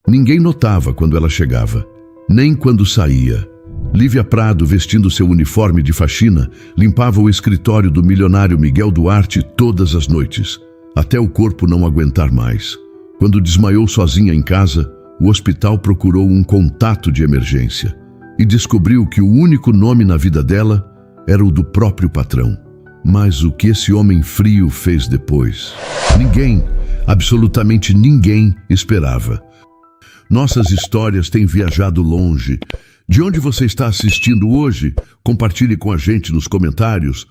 Ninguém notava quando ela chegava, nem quando saía. Lívia Prado, vestindo seu uniforme de faxina, limpava o escritório do milionário Miguel Duarte todas as noites, até o corpo não aguentar mais. Quando desmaiou sozinha em casa, o hospital procurou um contato de emergência e descobriu que o único nome na vida dela era o do próprio patrão. Mas o que esse homem frio fez depois? Ninguém, absolutamente ninguém, esperava. Nossas histórias têm viajado longe. De onde você está assistindo hoje? Compartilhe com a gente nos comentários.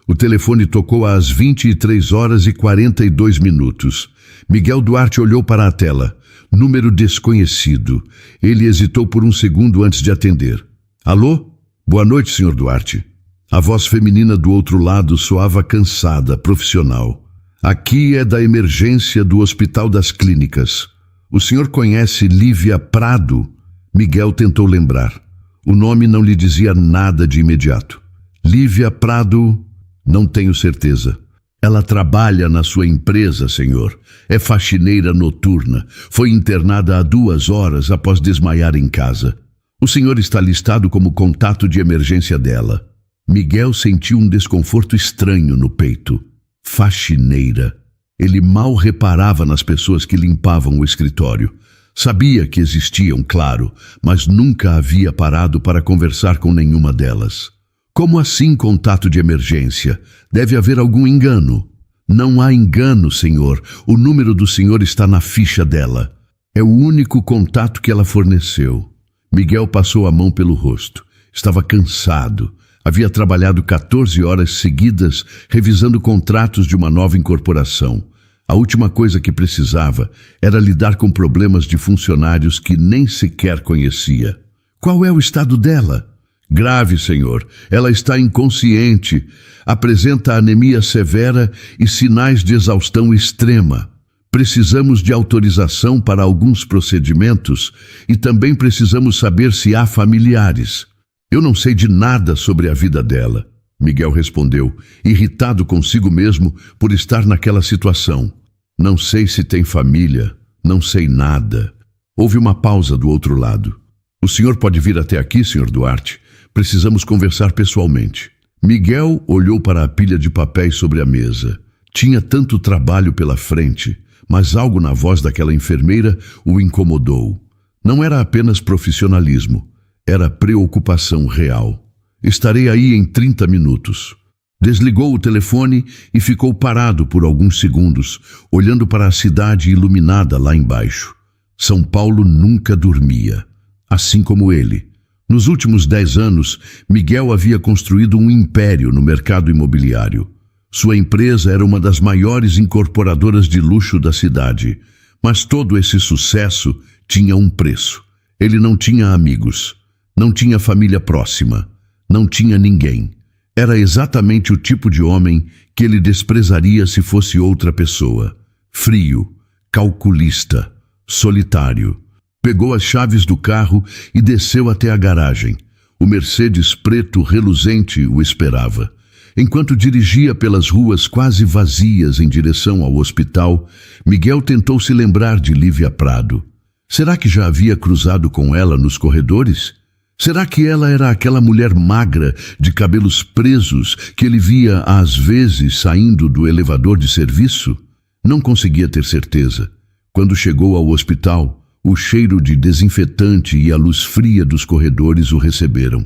O telefone tocou às 23h42. Miguel Duarte olhou para a tela. Número desconhecido. Ele hesitou por um segundo antes de atender. Alô? Boa noite, Sr. Duarte. A voz feminina do outro lado soava cansada, profissional. Aqui é da emergência do Hospital das Clínicas. O senhor conhece Lívia Prado? Miguel tentou lembrar. O nome não lhe dizia nada de imediato. Lívia Prado? Não tenho certeza. Ela trabalha na sua empresa, senhor. É faxineira noturna. Foi internada há 2 horas após desmaiar em casa. O senhor está listado como contato de emergência dela. Miguel sentiu um desconforto estranho no peito. Faxineira. Ele mal reparava nas pessoas que limpavam o escritório. Sabia que existiam, claro, mas nunca havia parado para conversar com nenhuma delas. Como assim contato de emergência? Deve haver algum engano. Não há engano, senhor. O número do senhor está na ficha dela. É o único contato que ela forneceu. Miguel passou a mão pelo rosto. Estava cansado. Havia trabalhado 14 horas seguidas revisando contratos de uma nova incorporação. A última coisa que precisava era lidar com problemas de funcionários que nem sequer conhecia. Qual é o estado dela? Grave, senhor. Ela está inconsciente. Apresenta anemia severa e sinais de exaustão extrema. Precisamos de autorização para alguns procedimentos e também precisamos saber se há familiares. Eu não sei de nada sobre a vida dela, Miguel respondeu, irritado consigo mesmo por estar naquela situação. Não sei se tem família, não sei nada. Houve uma pausa do outro lado. O senhor pode vir até aqui, Sr. Duarte? Precisamos conversar pessoalmente. Miguel olhou para a pilha de papéis sobre a mesa. Tinha tanto trabalho pela frente, mas algo na voz daquela enfermeira o incomodou. Não era apenas profissionalismo. Era preocupação real. Estarei aí em 30 minutos. Desligou o telefone e ficou parado por alguns segundos, olhando para a cidade iluminada lá embaixo. São Paulo nunca dormia, assim como ele. Nos últimos 10 anos, Miguel havia construído um império no mercado imobiliário. Sua empresa era uma das maiores incorporadoras de luxo da cidade, mas todo esse sucesso tinha um preço. Ele não tinha amigos. Não tinha família próxima, não tinha ninguém. Era exatamente o tipo de homem que ele desprezaria se fosse outra pessoa. Frio, calculista, solitário. Pegou as chaves do carro e desceu até a garagem. O Mercedes preto reluzente o esperava. Enquanto dirigia pelas ruas quase vazias em direção ao hospital, Miguel tentou se lembrar de Lívia Prado. Será que já havia cruzado com ela nos corredores? Será que ela era aquela mulher magra, de cabelos presos, que ele via às vezes saindo do elevador de serviço? Não conseguia ter certeza. Quando chegou ao hospital, o cheiro de desinfetante e a luz fria dos corredores o receberam.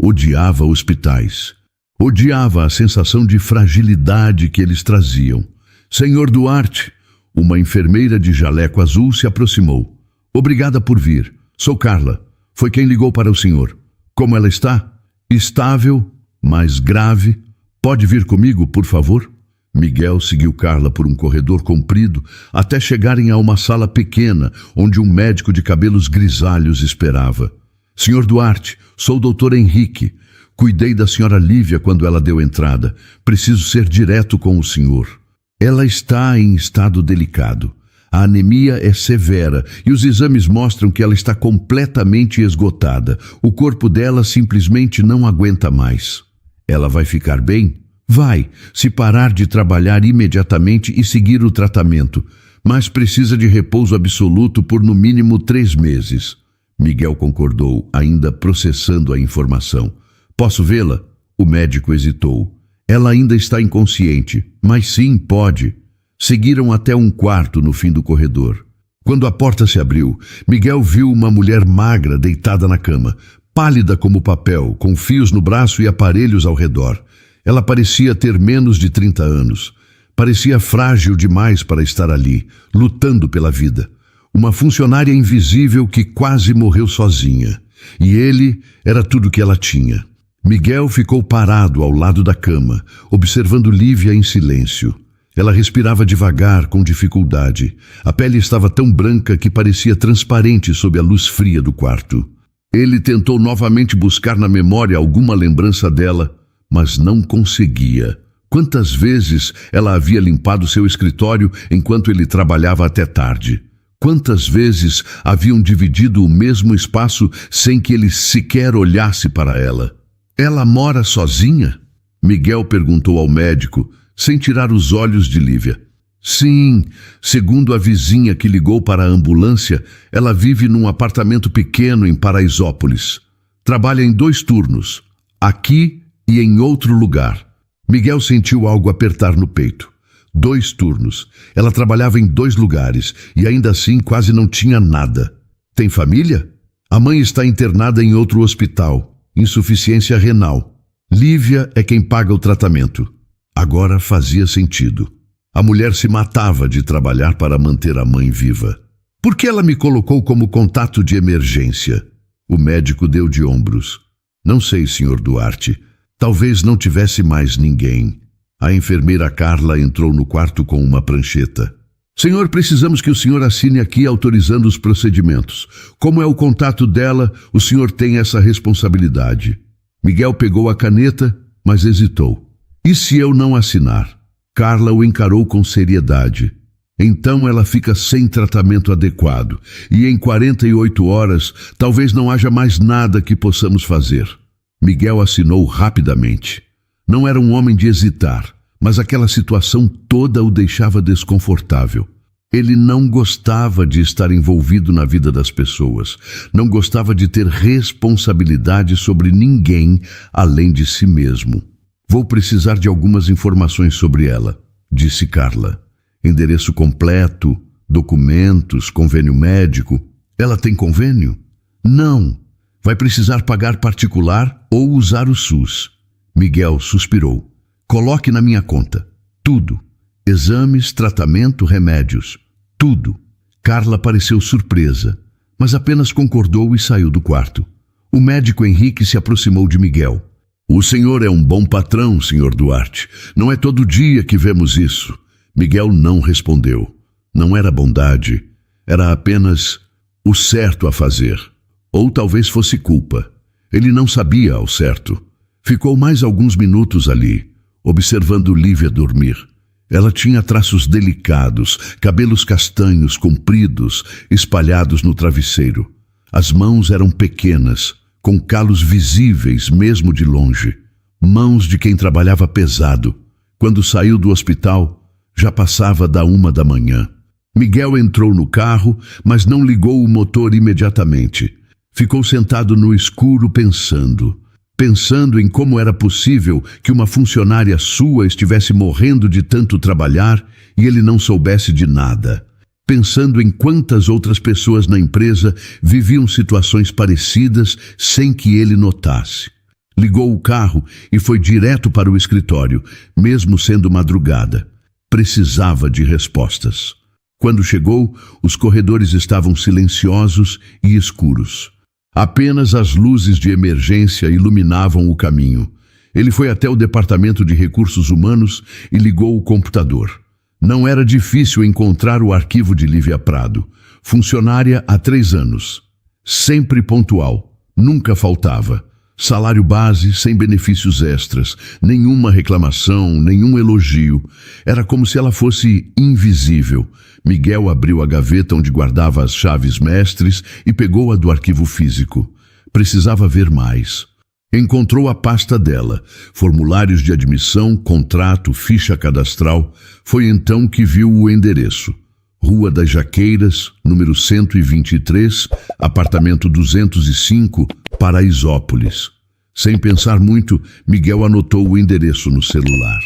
Odiava hospitais. Odiava a sensação de fragilidade que eles traziam. Senhor Duarte, uma enfermeira de jaleco azul se aproximou. Obrigada por vir. Sou Carla. Foi quem ligou para o senhor. Como ela está? Estável, mas grave. Pode vir comigo, por favor? Miguel seguiu Carla por um corredor comprido até chegarem a uma sala pequena onde um médico de cabelos grisalhos esperava. Senhor Duarte, sou o Dr. Henrique. Cuidei da senhora Lívia quando ela deu entrada. Preciso ser direto com o senhor. Ela está em estado delicado. A anemia é severa e os exames mostram que ela está completamente esgotada. O corpo dela simplesmente não aguenta mais. Ela vai ficar bem? Vai, se parar de trabalhar imediatamente e seguir o tratamento. mas precisa de repouso absoluto por no mínimo 3 meses. Miguel concordou, ainda processando a informação. Posso vê-la? O médico hesitou. Ela ainda está inconsciente, mas sim, pode. Seguiram até um quarto no fim do corredor. Quando a porta se abriu, Miguel viu uma mulher magra deitada na cama, pálida como papel, com fios no braço e aparelhos ao redor. Ela parecia ter menos de 30 anos. Parecia frágil demais para estar ali, lutando pela vida. Uma funcionária invisível que quase morreu sozinha. E ele era tudo que ela tinha. Miguel ficou parado ao lado da cama, observando Lívia em silêncio. Ela respirava devagar, com dificuldade. A pele estava tão branca que parecia transparente sob a luz fria do quarto. Ele tentou novamente buscar na memória alguma lembrança dela, mas não conseguia. Quantas vezes ela havia limpado seu escritório enquanto ele trabalhava até tarde? Quantas vezes haviam dividido o mesmo espaço sem que ele sequer olhasse para ela? Ela mora sozinha? Miguel perguntou ao médico, sem tirar os olhos de Lívia. Sim, segundo a vizinha que ligou para a ambulância, ela vive num apartamento pequeno em Paraisópolis. Trabalha em 2 turnos, aqui e em outro lugar. Miguel sentiu algo apertar no peito. 2 turnos. Ela trabalhava em 2 lugares e ainda assim quase não tinha nada. Tem família? A mãe está internada em outro hospital. Insuficiência renal. Lívia é quem paga o tratamento. Agora fazia sentido. A mulher se matava de trabalhar para manter a mãe viva. Por que ela me colocou como contato de emergência? O médico deu de ombros. Não sei, Sr. Duarte. Talvez não tivesse mais ninguém. A enfermeira Carla entrou no quarto com uma prancheta. Senhor, precisamos que o senhor assine aqui autorizando os procedimentos. Como é o contato dela, o senhor tem essa responsabilidade. Miguel pegou a caneta, mas hesitou. E se eu não assinar? Carla o encarou com seriedade. Então ela fica sem tratamento adequado, e em 48 horas talvez não haja mais nada que possamos fazer. Miguel assinou rapidamente. Não era um homem de hesitar, mas aquela situação toda o deixava desconfortável. Ele não gostava de estar envolvido na vida das pessoas, não gostava de ter responsabilidade sobre ninguém além de si mesmo. Vou precisar de algumas informações sobre ela, disse Carla. Endereço completo, documentos, convênio médico. Ela tem convênio? Não. Vai precisar pagar particular ou usar o SUS. Miguel suspirou. Coloque na minha conta. Tudo. Exames, tratamento, remédios. Tudo. Carla pareceu surpresa, mas apenas concordou e saiu do quarto. O médico Henrique se aproximou de Miguel. O senhor é um bom patrão, Sr. Duarte. Não é todo dia que vemos isso. Miguel não respondeu. Não era bondade. Era apenas o certo a fazer. Ou talvez fosse culpa. Ele não sabia ao certo. Ficou mais alguns minutos ali, observando Lívia dormir. Ela tinha traços delicados, cabelos castanhos compridos, espalhados no travesseiro. As mãos eram pequenas, com calos visíveis mesmo de longe. Mãos de quem trabalhava pesado. Quando saiu do hospital, já passava da 1 da manhã. Miguel entrou no carro, mas não ligou o motor imediatamente. Ficou sentado no escuro pensando em como era possível que uma funcionária sua estivesse morrendo de tanto trabalhar e ele não soubesse de nada. Pensando em quantas outras pessoas na empresa viviam situações parecidas sem que ele notasse. Ligou o carro e foi direto para o escritório, mesmo sendo madrugada. Precisava de respostas. Quando chegou, os corredores estavam silenciosos e escuros. Apenas as luzes de emergência iluminavam o caminho. Ele foi até o Departamento de Recursos Humanos e ligou o computador. Não era difícil encontrar o arquivo de Lívia Prado. Funcionária há 3 anos. Sempre pontual. Nunca faltava. Salário base, sem benefícios extras. Nenhuma reclamação, nenhum elogio. Era como se ela fosse invisível. Miguel abriu a gaveta onde guardava as chaves mestres e pegou a do arquivo físico. Precisava ver mais. Encontrou a pasta dela, formulários de admissão, contrato, ficha cadastral. Foi então que viu o endereço. Rua das Jaqueiras, número 123, apartamento 205, Paraisópolis. Sem pensar muito, Miguel anotou o endereço no celular.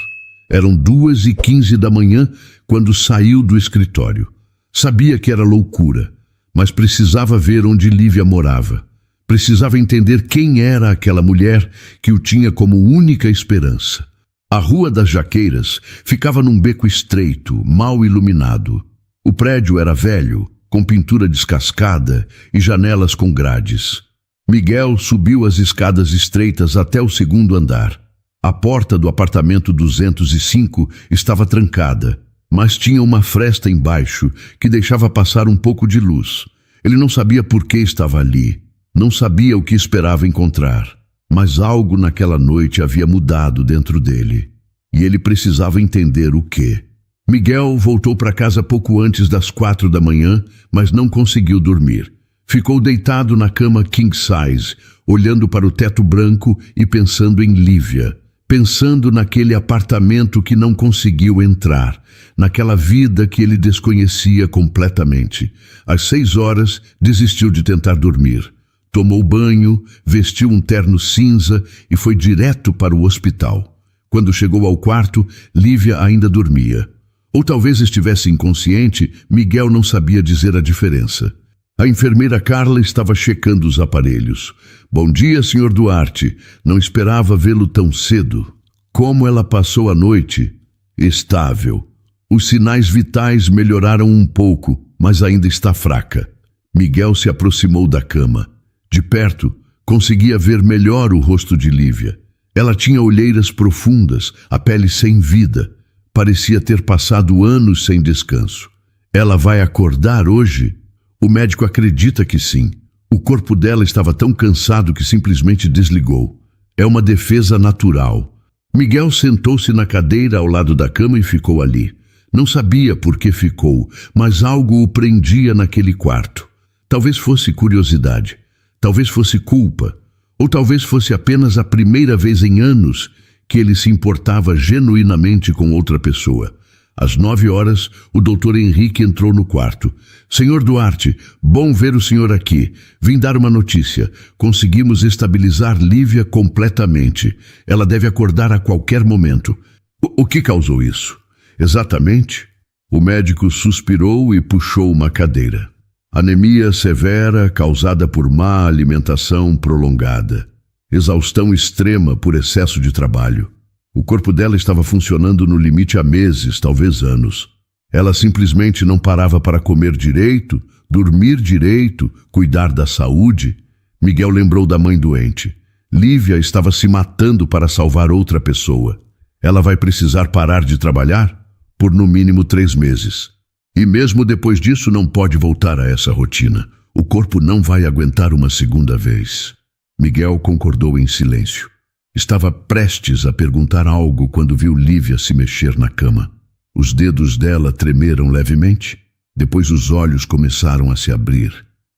Eram 2h15 da manhã quando saiu do escritório. Sabia que era loucura, mas precisava ver onde Lívia morava. Precisava entender quem era aquela mulher que o tinha como única esperança. A Rua das Jaqueiras ficava num beco estreito, mal iluminado. O prédio era velho, com pintura descascada e janelas com grades. Miguel subiu as escadas estreitas até o segundo andar. A porta do apartamento 205 estava trancada, mas tinha uma fresta embaixo que deixava passar um pouco de luz. Ele não sabia por que estava ali, não sabia o que esperava encontrar, mas algo naquela noite havia mudado dentro dele, e ele precisava entender o quê. Miguel voltou para casa pouco antes das 4 da manhã, mas não conseguiu dormir. Ficou deitado na cama king size, olhando para o teto branco e pensando em Lívia, pensando naquele apartamento que não conseguiu entrar, naquela vida que ele desconhecia completamente. Às 6 horas, desistiu de tentar dormir. Tomou banho, vestiu um terno cinza e foi direto para o hospital. Quando chegou ao quarto, Lívia ainda dormia. Ou talvez estivesse inconsciente, Miguel não sabia dizer a diferença. A enfermeira Carla estava checando os aparelhos. Bom dia, Sr. Duarte. Não esperava vê-lo tão cedo. Como ela passou a noite? Estável. Os sinais vitais melhoraram um pouco, mas ainda está fraca. Miguel se aproximou da cama. De perto, conseguia ver melhor o rosto de Lívia. Ela tinha olheiras profundas, a pele sem vida. Parecia ter passado anos sem descanso. Ela vai acordar hoje? O médico acredita que sim. O corpo dela estava tão cansado que simplesmente desligou. É uma defesa natural. Miguel sentou-se na cadeira ao lado da cama e ficou ali. Não sabia por que ficou, mas algo o prendia naquele quarto. Talvez fosse curiosidade, talvez fosse culpa, ou talvez fosse apenas a primeira vez em anos que ele se importava genuinamente com outra pessoa. Às 9 horas, o Dr. Henrique entrou no quarto. Senhor Duarte, bom ver o senhor aqui. Vim dar uma notícia. Conseguimos estabilizar Lívia completamente. Ela deve acordar a qualquer momento. O que causou isso? Exatamente. O médico suspirou e puxou uma cadeira. Anemia severa causada por má alimentação prolongada. Exaustão extrema por excesso de trabalho. O corpo dela estava funcionando no limite há meses, talvez anos. Ela simplesmente não parava para comer direito, dormir direito, cuidar da saúde. Miguel lembrou da mãe doente. Lívia estava se matando para salvar outra pessoa. Ela vai precisar parar de trabalhar por no mínimo 3 meses. E mesmo depois disso não pode voltar a essa rotina. O corpo não vai aguentar uma segunda vez. Miguel concordou em silêncio. Estava prestes a perguntar algo quando viu Lívia se mexer na cama. Os dedos dela tremeram levemente. Depois os olhos começaram a se abrir.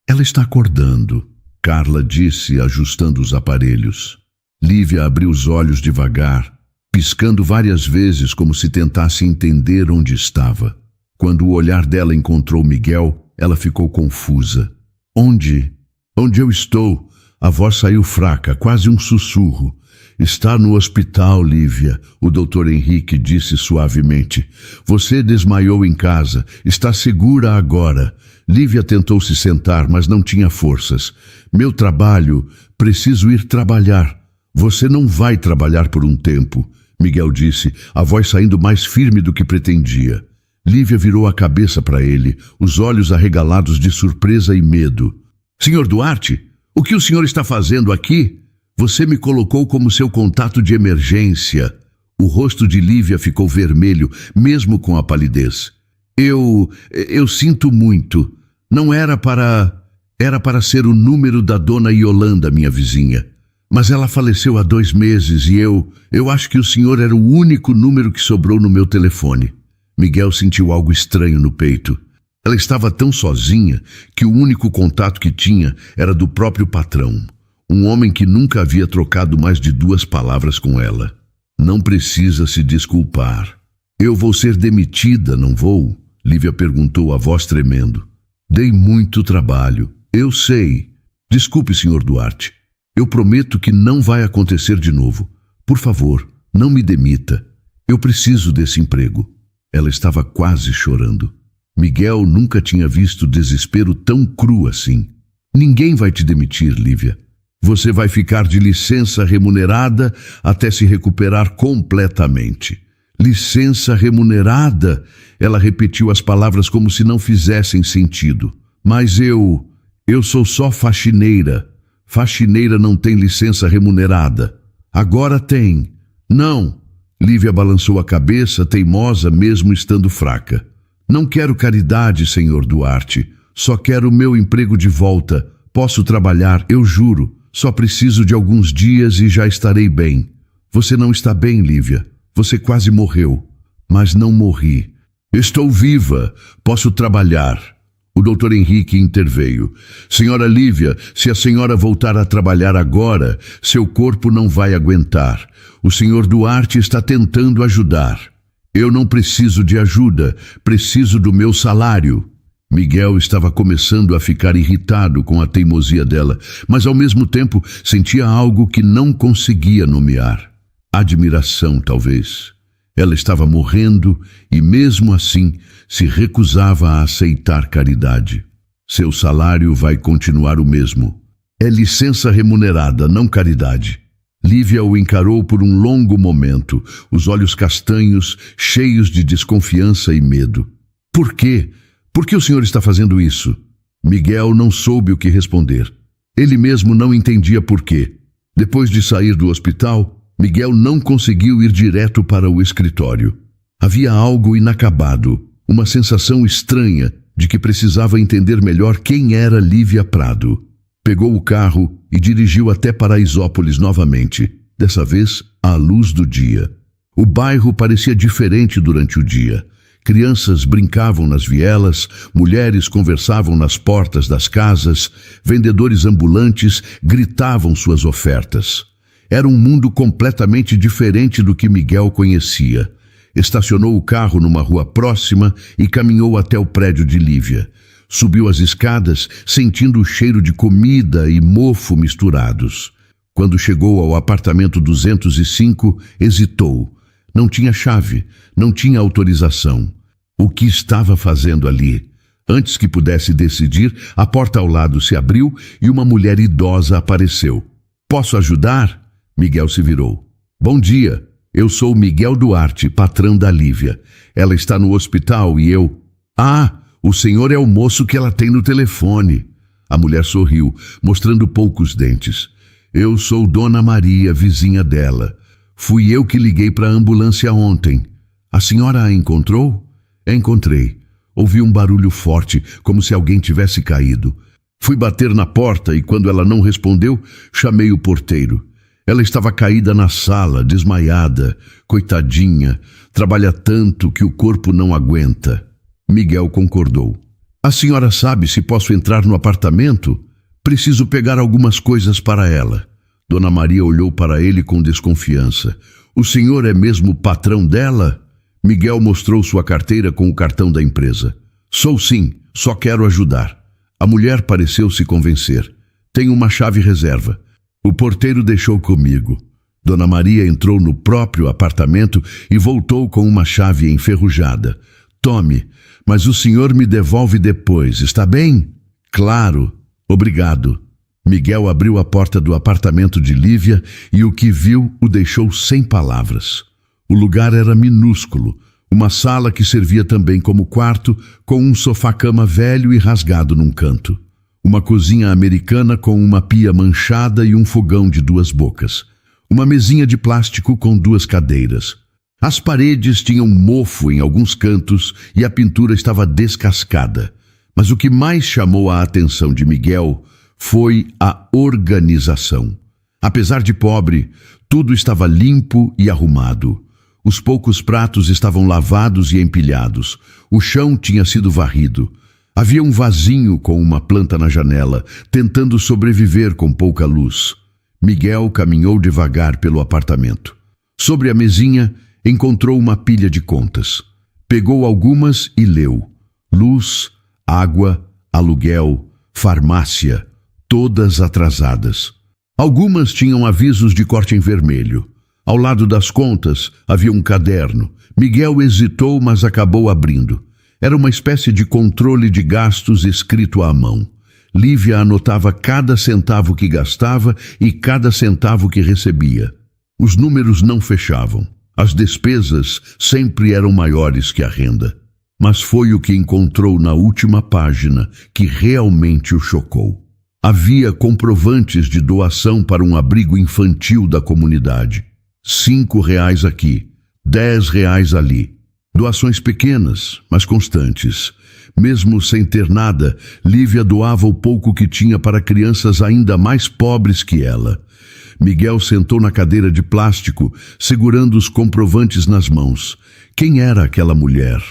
Ela está acordando, Carla disse, ajustando os aparelhos. Lívia abriu os olhos devagar, piscando várias vezes como se tentasse entender onde estava. Quando o olhar dela encontrou Miguel, ela ficou confusa. Onde? Onde eu estou? A voz saiu fraca, quase um sussurro. Está no hospital, Lívia, o Dr. Henrique disse suavemente. Você desmaiou em casa, está segura agora. Lívia tentou se sentar, mas não tinha forças. Meu trabalho, preciso ir trabalhar. Você não vai trabalhar por um tempo, Miguel disse, a voz saindo mais firme do que pretendia. Lívia virou a cabeça para ele, os olhos arregalados de surpresa e medo. Senhor Duarte, o que o senhor está fazendo aqui? Você me colocou como seu contato de emergência. O rosto de Lívia ficou vermelho, mesmo com a palidez. Eu sinto muito. Não era para... Era para ser o número da dona Yolanda, minha vizinha. Mas ela faleceu há 2 meses e eu acho que o senhor era o único número que sobrou no meu telefone. Miguel sentiu algo estranho no peito. Ela estava tão sozinha que o único contato que tinha era do próprio patrão. Um homem que nunca havia trocado mais de 2 palavras com ela. Não precisa se desculpar. Eu vou ser demitida, não vou? Lívia perguntou, a voz tremendo. Dei muito trabalho. Eu sei. Desculpe, Sr. Duarte. Eu prometo que não vai acontecer de novo. Por favor, não me demita. Eu preciso desse emprego. Ela estava quase chorando. Miguel nunca tinha visto desespero tão cru assim. Ninguém vai te demitir, Lívia. Você vai ficar de licença remunerada até se recuperar completamente. Licença remunerada? Ela repetiu as palavras como se não fizessem sentido. Mas eu sou só faxineira. Faxineira não tem licença remunerada. Agora tem. Não. Lívia balançou a cabeça, teimosa mesmo estando fraca. Não quero caridade, Sr. Duarte. Só quero o meu emprego de volta. Posso trabalhar, eu juro. Só preciso de alguns dias e já estarei bem. Você não está bem, Lívia. Você quase morreu. Mas não morri. Estou viva. Posso trabalhar. O Dr. Henrique interveio. Senhora Lívia, se a senhora voltar a trabalhar agora, seu corpo não vai aguentar. O Sr. Duarte está tentando ajudar. Eu não preciso de ajuda. Preciso do meu salário. Miguel estava começando a ficar irritado com a teimosia dela, mas ao mesmo tempo sentia algo que não conseguia nomear. Admiração, talvez. Ela estava morrendo e, mesmo assim, se recusava a aceitar caridade. Seu salário vai continuar o mesmo. É licença remunerada, não caridade. Lívia o encarou por um longo momento, os olhos castanhos, cheios de desconfiança e medo. Por quê? Por que o senhor está fazendo isso? Miguel não soube o que responder. Ele mesmo não entendia por quê. Depois de sair do hospital, Miguel não conseguiu ir direto para o escritório. Havia algo inacabado, uma sensação estranha de que precisava entender melhor quem era Lívia Prado. Pegou o carro e dirigiu até Paraisópolis novamente, dessa vez à luz do dia. O bairro parecia diferente durante o dia. Crianças brincavam nas vielas, mulheres conversavam nas portas das casas, vendedores ambulantes gritavam suas ofertas. Era um mundo completamente diferente do que Miguel conhecia. Estacionou o carro numa rua próxima e caminhou até o prédio de Lívia. Subiu as escadas, sentindo o cheiro de comida e mofo misturados. Quando chegou ao apartamento 205, hesitou. Não tinha chave, não tinha autorização. O que estava fazendo ali? Antes que pudesse decidir, a porta ao lado se abriu e uma mulher idosa apareceu. Posso ajudar? Miguel se virou. Bom dia, eu sou Miguel Duarte, patrão da Lívia. Ela está no hospital e eu... Ah, o senhor é o moço que ela tem no telefone. A mulher sorriu, mostrando poucos dentes. Eu sou Dona Maria, vizinha dela. Fui eu que liguei para a ambulância ontem. A senhora a encontrou? Encontrei. Ouvi um barulho forte, como se alguém tivesse caído. Fui bater na porta e quando ela não respondeu, chamei o porteiro. Ela estava caída na sala, desmaiada. Coitadinha, trabalha tanto que o corpo não aguenta. Miguel concordou. A senhora sabe se posso entrar no apartamento? Preciso pegar algumas coisas para ela. Dona Maria olhou para ele com desconfiança. O senhor é mesmo o patrão dela? Miguel mostrou sua carteira com o cartão da empresa. Sou sim, só quero ajudar. A mulher pareceu se convencer. Tenho uma chave reserva. O porteiro deixou comigo. Dona Maria entrou no próprio apartamento e voltou com uma chave enferrujada. Tome, mas o senhor me devolve depois, está bem? Claro, obrigado. Miguel abriu a porta do apartamento de Lívia e o que viu o deixou sem palavras. O lugar era minúsculo, uma sala que servia também como quarto, com um sofá-cama velho e rasgado num canto. Uma cozinha americana com uma pia manchada e um fogão de 2 bocas. Uma mesinha de plástico com 2 cadeiras. As paredes tinham mofo em alguns cantos e a pintura estava descascada. Mas o que mais chamou a atenção de Miguel foi a organização. Apesar de pobre, tudo estava limpo e arrumado. Os poucos pratos estavam lavados e empilhados. O chão tinha sido varrido. Havia um vasinho com uma planta na janela, tentando sobreviver com pouca luz. Miguel caminhou devagar pelo apartamento. Sobre a mesinha, encontrou uma pilha de contas. Pegou algumas e leu. Luz, água, aluguel, farmácia, todas atrasadas. Algumas tinham avisos de corte em vermelho. Ao lado das contas havia um caderno. Miguel hesitou, mas acabou abrindo. Era uma espécie de controle de gastos escrito à mão. Lívia anotava cada centavo que gastava e cada centavo que recebia. Os números não fechavam. As despesas sempre eram maiores que a renda. Mas foi o que encontrou na última página que realmente o chocou. Havia comprovantes de doação para um abrigo infantil da comunidade. R$ 5 aqui, R$ 10 ali. Doações pequenas, mas constantes. Mesmo sem ter nada, Lívia doava o pouco que tinha para crianças ainda mais pobres que ela. Miguel sentou na cadeira de plástico, segurando os comprovantes nas mãos. Quem era aquela mulher?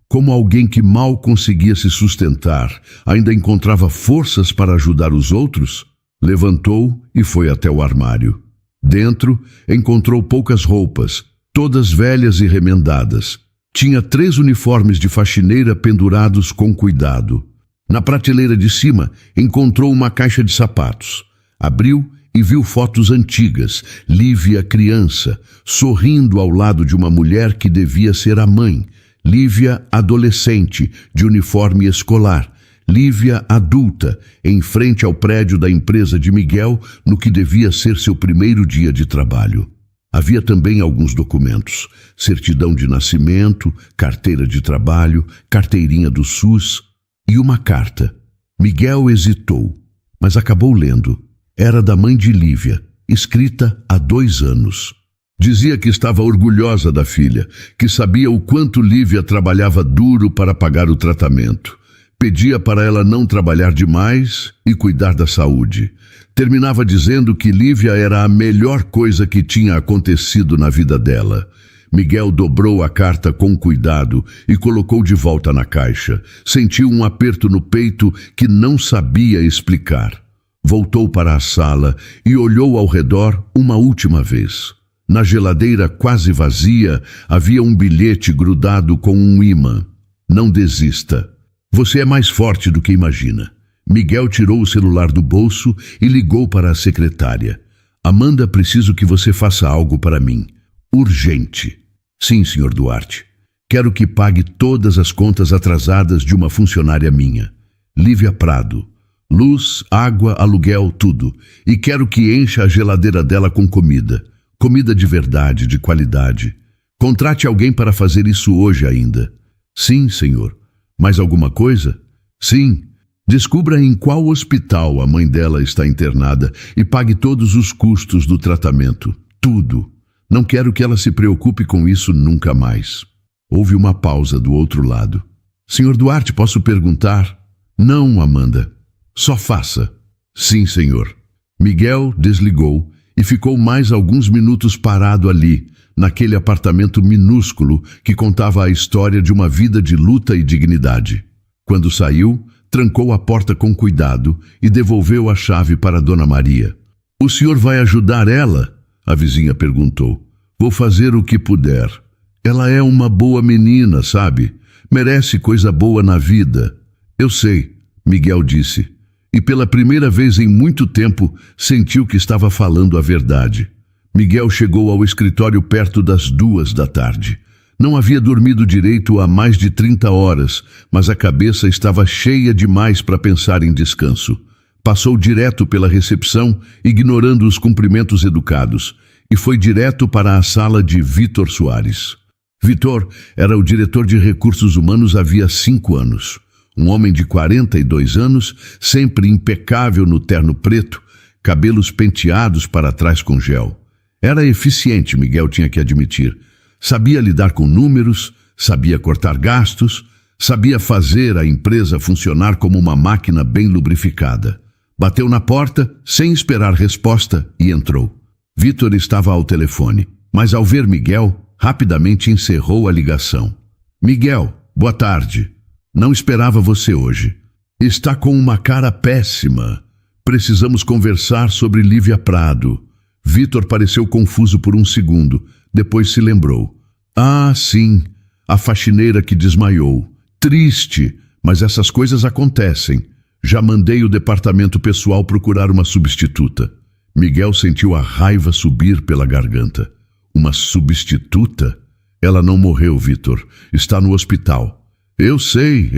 Como alguém que mal conseguia se sustentar, ainda encontrava forças para ajudar os outros? Levantou e foi até o armário. Dentro, encontrou poucas roupas, todas velhas e remendadas. Tinha 3 uniformes de faxineira pendurados com cuidado. Na prateleira de cima, encontrou uma caixa de sapatos. Abriu e viu fotos antigas, Lívia criança, sorrindo ao lado de uma mulher que devia ser a mãe. Lívia adolescente, de uniforme escolar. Lívia adulta, em frente ao prédio da empresa de Miguel, no que devia ser seu primeiro dia de trabalho. Havia também alguns documentos: certidão de nascimento, carteira de trabalho, carteirinha do SUS e uma carta. Miguel hesitou, mas acabou lendo. Era da mãe de Lívia, escrita há 2 anos. Dizia que estava orgulhosa da filha, que sabia o quanto Lívia trabalhava duro para pagar o tratamento. Pedia para ela não trabalhar demais e cuidar da saúde. Terminava dizendo que Lívia era a melhor coisa que tinha acontecido na vida dela. Miguel dobrou a carta com cuidado e colocou de volta na caixa. Sentiu um aperto no peito que não sabia explicar. Voltou para a sala e olhou ao redor uma última vez. Na geladeira quase vazia havia um bilhete grudado com um ímã. Não desista. Você é mais forte do que imagina. Miguel tirou o celular do bolso e ligou para a secretária. Amanda, preciso que você faça algo para mim. Urgente. Sim, Sr. Duarte. Quero que pague todas as contas atrasadas de uma funcionária minha. Lívia Prado. Luz, água, aluguel, tudo. E quero que encha a geladeira dela com comida. Comida de verdade, de qualidade. Contrate alguém para fazer isso hoje ainda. Sim, senhor. Mais alguma coisa? Sim. Descubra em qual hospital a mãe dela está internada e pague todos os custos do tratamento. Tudo. Não quero que ela se preocupe com isso nunca mais. Houve uma pausa do outro lado. Senhor Duarte, posso perguntar? Não, Amanda. Só faça. Sim, senhor. Miguel desligou e ficou mais alguns minutos parado ali, naquele apartamento minúsculo que contava a história de uma vida de luta e dignidade. Quando saiu, trancou a porta com cuidado e devolveu a chave para Dona Maria. O senhor vai ajudar ela? A vizinha perguntou. Vou fazer o que puder. Ela é uma boa menina, sabe? Merece coisa boa na vida. Eu sei, Miguel disse. E pela primeira vez em muito tempo sentiu que estava falando a verdade. Miguel chegou ao escritório perto das 2 da tarde. Não havia dormido direito há mais de 30 horas, mas a cabeça estava cheia demais para pensar em descanso. Passou direto pela recepção, ignorando os cumprimentos educados, e foi direto para a sala de Vitor Soares. Vitor era o diretor de recursos humanos havia 5 anos. Um homem de 42 anos, sempre impecável no terno preto, cabelos penteados para trás com gel. Era eficiente, Miguel tinha que admitir. Sabia lidar com números, sabia cortar gastos, sabia fazer a empresa funcionar como uma máquina bem lubrificada. Bateu na porta, sem esperar resposta, e entrou. Vitor estava ao telefone, mas ao ver Miguel, rapidamente encerrou a ligação. Miguel, boa tarde. Não esperava você hoje. Está com uma cara péssima. Precisamos conversar sobre Lívia Prado. Vitor pareceu confuso por um segundo. Depois se lembrou. Ah, sim. A faxineira que desmaiou. Triste, Mas essas coisas acontecem. Já mandei o departamento pessoal procurar uma substituta. Miguel sentiu a raiva subir pela garganta. Uma substituta? Ela não morreu, Vitor. Está no hospital. Eu sei.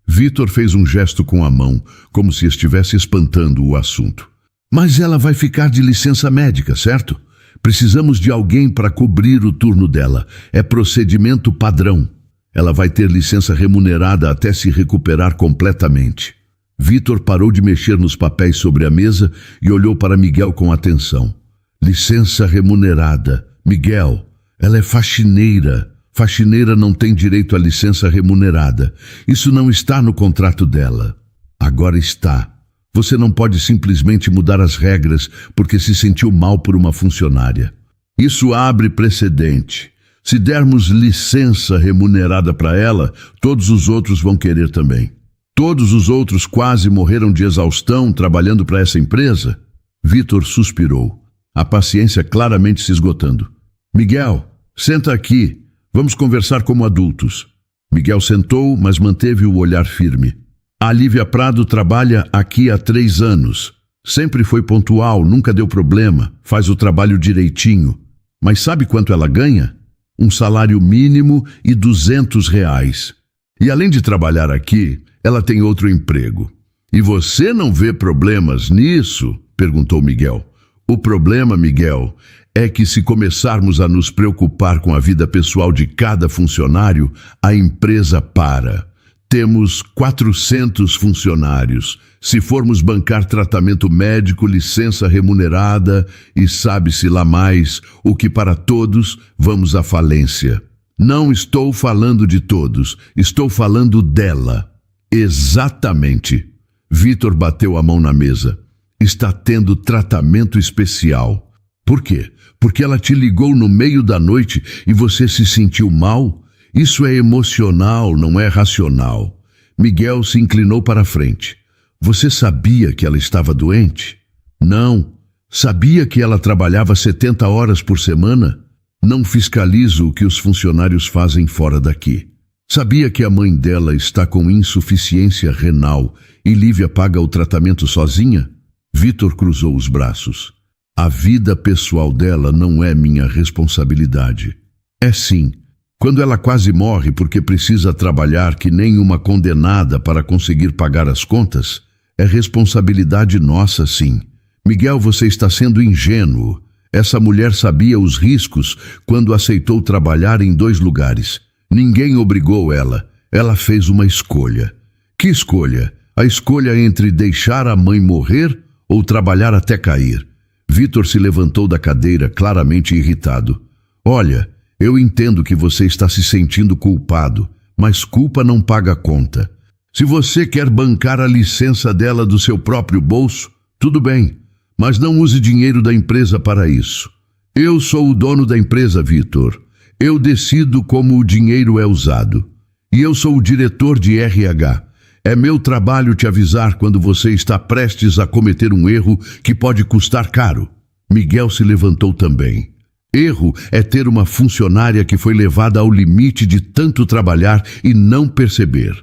Vitor fez um gesto com a mão, como se estivesse espantando o assunto. Mas ela vai ficar de licença médica, certo? Precisamos de alguém para cobrir o turno dela. É procedimento padrão. Ela vai ter licença remunerada até se recuperar completamente. Vitor parou de mexer nos papéis sobre a mesa e olhou para Miguel com atenção. Licença remunerada. Miguel, ela é faxineira. Faxineira não tem direito à licença remunerada. Isso não está no contrato dela. Agora está. Você não pode simplesmente mudar as regras porque se sentiu mal por uma funcionária. Isso abre precedente. Se dermos licença remunerada para ela, todos os outros vão querer também. Todos os outros quase morreram de exaustão trabalhando para essa empresa? Vitor suspirou, a paciência claramente se esgotando. Miguel, senta aqui. Vamos conversar como adultos. Miguel sentou, mas manteve o olhar firme. A Lívia Prado trabalha aqui há 3 anos. Sempre foi pontual, nunca deu problema, faz o trabalho direitinho. Mas sabe quanto ela ganha? Um salário mínimo e R$200. E além de trabalhar aqui, ela tem outro emprego. E você não vê problemas nisso? Perguntou Miguel. O problema, Miguel, é que se começarmos a nos preocupar com a vida pessoal de cada funcionário, a empresa para. Temos 400 funcionários. Se formos bancar tratamento médico, licença remunerada e sabe-se lá mais, o que para todos, vamos à falência. Não estou falando de todos, estou falando dela. Exatamente. Vitor bateu a mão na mesa. Está tendo tratamento especial. Por quê? Porque ela te ligou no meio da noite e você se sentiu mal? Isso é emocional, não é racional. Miguel se inclinou para a frente. Você sabia que ela estava doente? Não. Sabia que ela trabalhava 70 horas por semana? Não fiscalizo o que os funcionários fazem fora daqui. Sabia que a mãe dela está com insuficiência renal e Lívia paga o tratamento sozinha? Vitor cruzou os braços. A vida pessoal dela não é minha responsabilidade. É sim. Quando ela quase morre porque precisa trabalhar que nem uma condenada para conseguir pagar as contas, é responsabilidade nossa, sim. Miguel, você está sendo ingênuo. Essa mulher sabia os riscos quando aceitou trabalhar em 2 lugares. Ninguém obrigou ela. Ela fez uma escolha. Que escolha? A escolha entre deixar a mãe morrer ou trabalhar até cair. Vitor se levantou da cadeira, claramente irritado. Olha, eu entendo que você está se sentindo culpado, mas culpa não paga conta. Se você quer bancar a licença dela do seu próprio bolso, tudo bem, mas não use dinheiro da empresa para isso. Eu sou o dono da empresa, Vitor. Eu decido como o dinheiro é usado. E eu sou o diretor de RH. É meu trabalho te avisar quando você está prestes a cometer um erro que pode custar caro. Miguel se levantou também. Erro é ter uma funcionária que foi levada ao limite de tanto trabalhar e não perceber.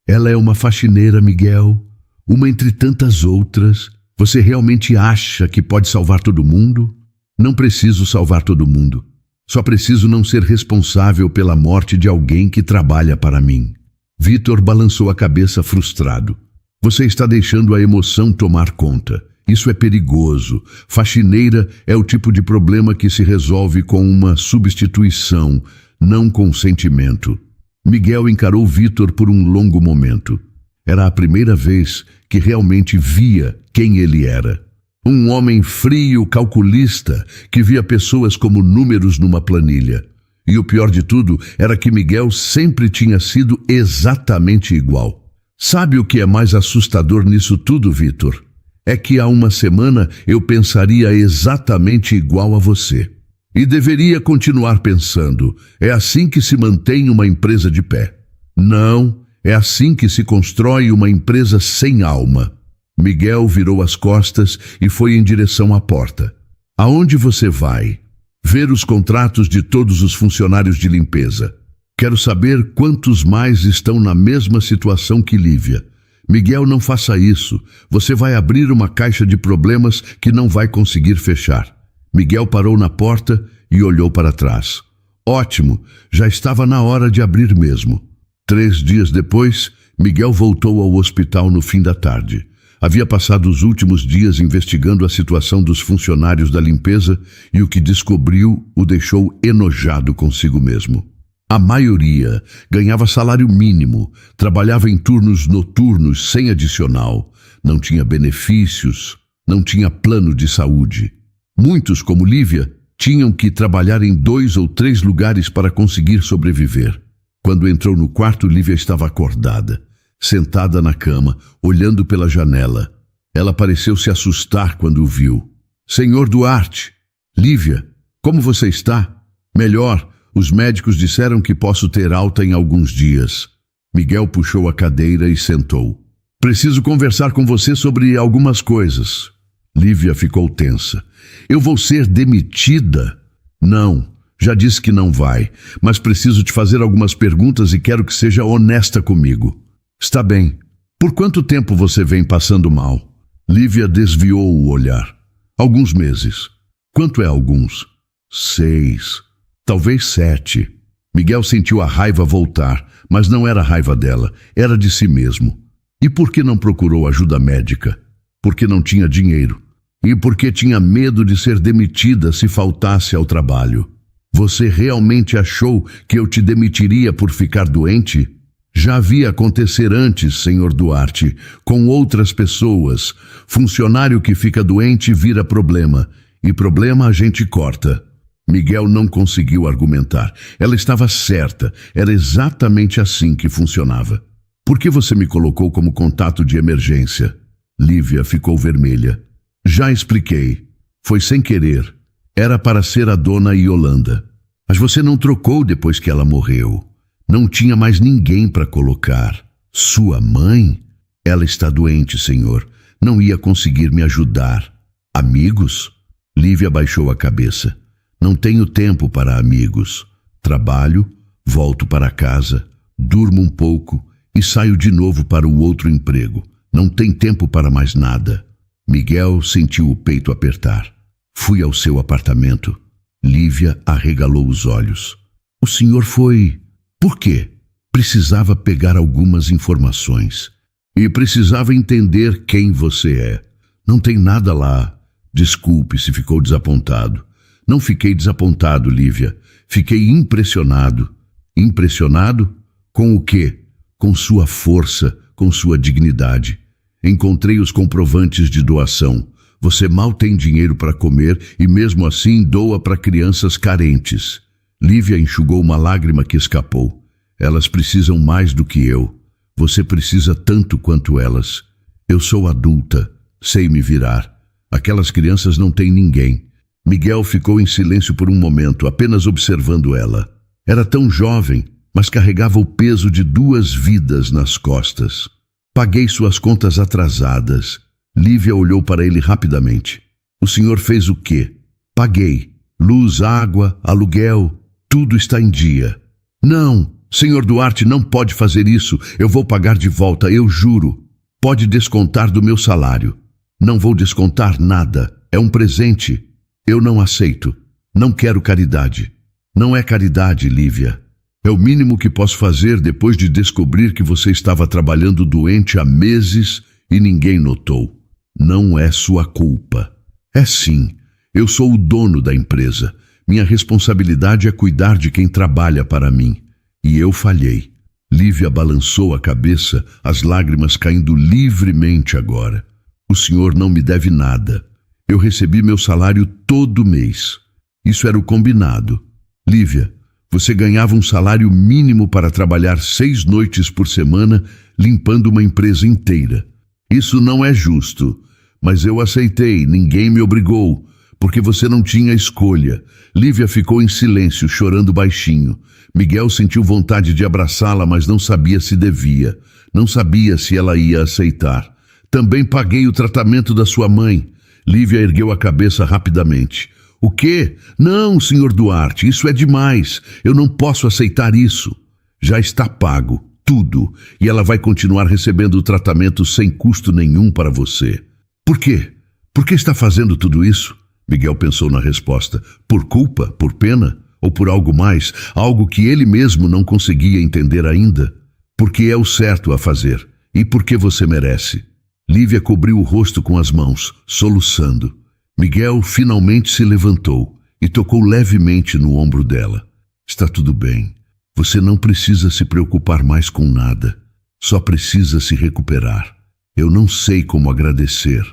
Ela é uma faxineira, Miguel. Uma entre tantas outras. Você realmente acha que pode salvar todo mundo? Não preciso salvar todo mundo. Só preciso não ser responsável pela morte de alguém que trabalha para mim. Vitor balançou a cabeça frustrado. Você está deixando a emoção tomar conta. Isso é perigoso. Faxineira é o tipo de problema que se resolve com uma substituição, não com sentimento. Miguel encarou Vitor por um longo momento. Era a primeira vez que realmente via quem ele era. Um homem frio, calculista, que via pessoas como números numa planilha. E o pior de tudo era que Miguel sempre tinha sido exatamente igual. Sabe o que é mais assustador nisso tudo, Vitor? É que há uma semana eu pensaria exatamente igual a você. E deveria continuar pensando. É assim que se mantém uma empresa de pé. Não, é assim que se constrói uma empresa sem alma. Miguel virou as costas e foi em direção à porta. Aonde você vai? Ver os contratos de todos os funcionários de limpeza. Quero saber quantos mais estão na mesma situação que Lívia. Miguel, não faça isso. Você vai abrir uma caixa de problemas que não vai conseguir fechar. Miguel parou na porta e olhou para trás. Ótimo, já estava na hora de abrir mesmo. 3 dias depois, Miguel voltou ao hospital no fim da tarde. Havia passado os últimos dias investigando a situação dos funcionários da limpeza e o que descobriu o deixou enojado consigo mesmo. A maioria ganhava salário mínimo, trabalhava em turnos noturnos sem adicional, não tinha benefícios, não tinha plano de saúde. Muitos, como Lívia, tinham que trabalhar em 2 ou 3 lugares para conseguir sobreviver. Quando entrou no quarto, Lívia estava acordada, sentada na cama, olhando pela janela. Ela pareceu se assustar quando o viu. Senhor Duarte! Lívia, como você está? Melhor. Os médicos disseram que posso ter alta em alguns dias. Miguel puxou a cadeira e sentou. Preciso conversar com você sobre algumas coisas. Lívia ficou tensa. Eu vou ser demitida? Não, já disse que não vai, mas preciso te fazer algumas perguntas e quero que seja honesta comigo. Está bem. Por quanto tempo você vem passando mal? Lívia desviou o olhar. Alguns meses. Quanto é alguns? 6. Talvez 7. Miguel sentiu a raiva voltar, mas não era raiva dela, era de si mesmo. E por que não procurou ajuda médica? Porque não tinha dinheiro. E porque tinha medo de ser demitida se faltasse ao trabalho. Você realmente achou que eu te demitiria por ficar doente? Já havia acontecer antes, senhor Duarte, com outras pessoas. Funcionário que fica doente vira problema, e problema a gente corta. Miguel não conseguiu argumentar. Ela estava certa. Era exatamente assim que funcionava. Por que você me colocou como contato de emergência? Lívia ficou vermelha. Já expliquei. Foi sem querer. Era para ser a dona Yolanda. Mas você não trocou depois que ela morreu. Não tinha mais ninguém para colocar. Sua mãe? Ela está doente, senhor. Não ia conseguir me ajudar. Amigos? Lívia baixou a cabeça. Não tenho tempo para amigos. Trabalho, volto para casa, durmo um pouco e saio de novo para o outro emprego. Não tem tempo para mais nada. Miguel sentiu o peito apertar. Fui ao seu apartamento. Lívia arregalou os olhos. O senhor foi... Por quê? Precisava pegar algumas informações. E precisava entender quem você é. Não tem nada lá. Desculpe se ficou desapontado. Não fiquei desapontado, Lívia. Fiquei impressionado. Impressionado? Com o quê? Com sua força, com sua dignidade. Encontrei os comprovantes de doação. Você mal tem dinheiro para comer e mesmo assim doa para crianças carentes. Lívia enxugou uma lágrima que escapou. Elas precisam mais do que eu. Você precisa tanto quanto elas. Eu sou adulta, sei me virar. Aquelas crianças não têm ninguém. Miguel ficou em silêncio por um momento, apenas observando ela. Era tão jovem, mas carregava o peso de 2 vidas nas costas. Paguei suas contas atrasadas. Lívia olhou para ele rapidamente. O senhor fez o quê? Paguei. Luz, água, aluguel, tudo está em dia. Não, senhor Duarte não pode fazer isso. Eu vou pagar de volta, eu juro. Pode descontar do meu salário. Não vou descontar nada. É um presente. Eu não aceito. Não quero caridade. Não é caridade, Lívia. É o mínimo que posso fazer depois de descobrir que você estava trabalhando doente há meses e ninguém notou. Não é sua culpa. É sim. Eu sou o dono da empresa. Minha responsabilidade é cuidar de quem trabalha para mim. E eu falhei. Lívia balançou a cabeça, as lágrimas caindo livremente agora. O senhor não me deve nada. Eu recebi meu salário todo mês. Isso era o combinado. Lívia, você ganhava um salário mínimo para trabalhar 6 noites por semana, limpando uma empresa inteira. Isso não é justo. Mas eu aceitei, ninguém me obrigou, porque você não tinha escolha. Lívia ficou em silêncio, chorando baixinho. Miguel sentiu vontade de abraçá-la, mas não sabia se devia. Não sabia se ela ia aceitar. Também paguei o tratamento da sua mãe. Lívia ergueu a cabeça rapidamente. O quê? Não, senhor Duarte, isso é demais. Eu não posso aceitar isso. Já está pago, tudo, e ela vai continuar recebendo o tratamento sem custo nenhum para você. Por quê? Por que está fazendo tudo isso? Miguel pensou na resposta. Por culpa? Por pena? Ou por algo mais? Algo que ele mesmo não conseguia entender ainda? Porque é o certo a fazer. E porque você merece. Lívia cobriu o rosto com as mãos, soluçando. Miguel finalmente se levantou e tocou levemente no ombro dela. Está tudo bem. Você não precisa se preocupar mais com nada. Só precisa se recuperar. Eu não sei como agradecer.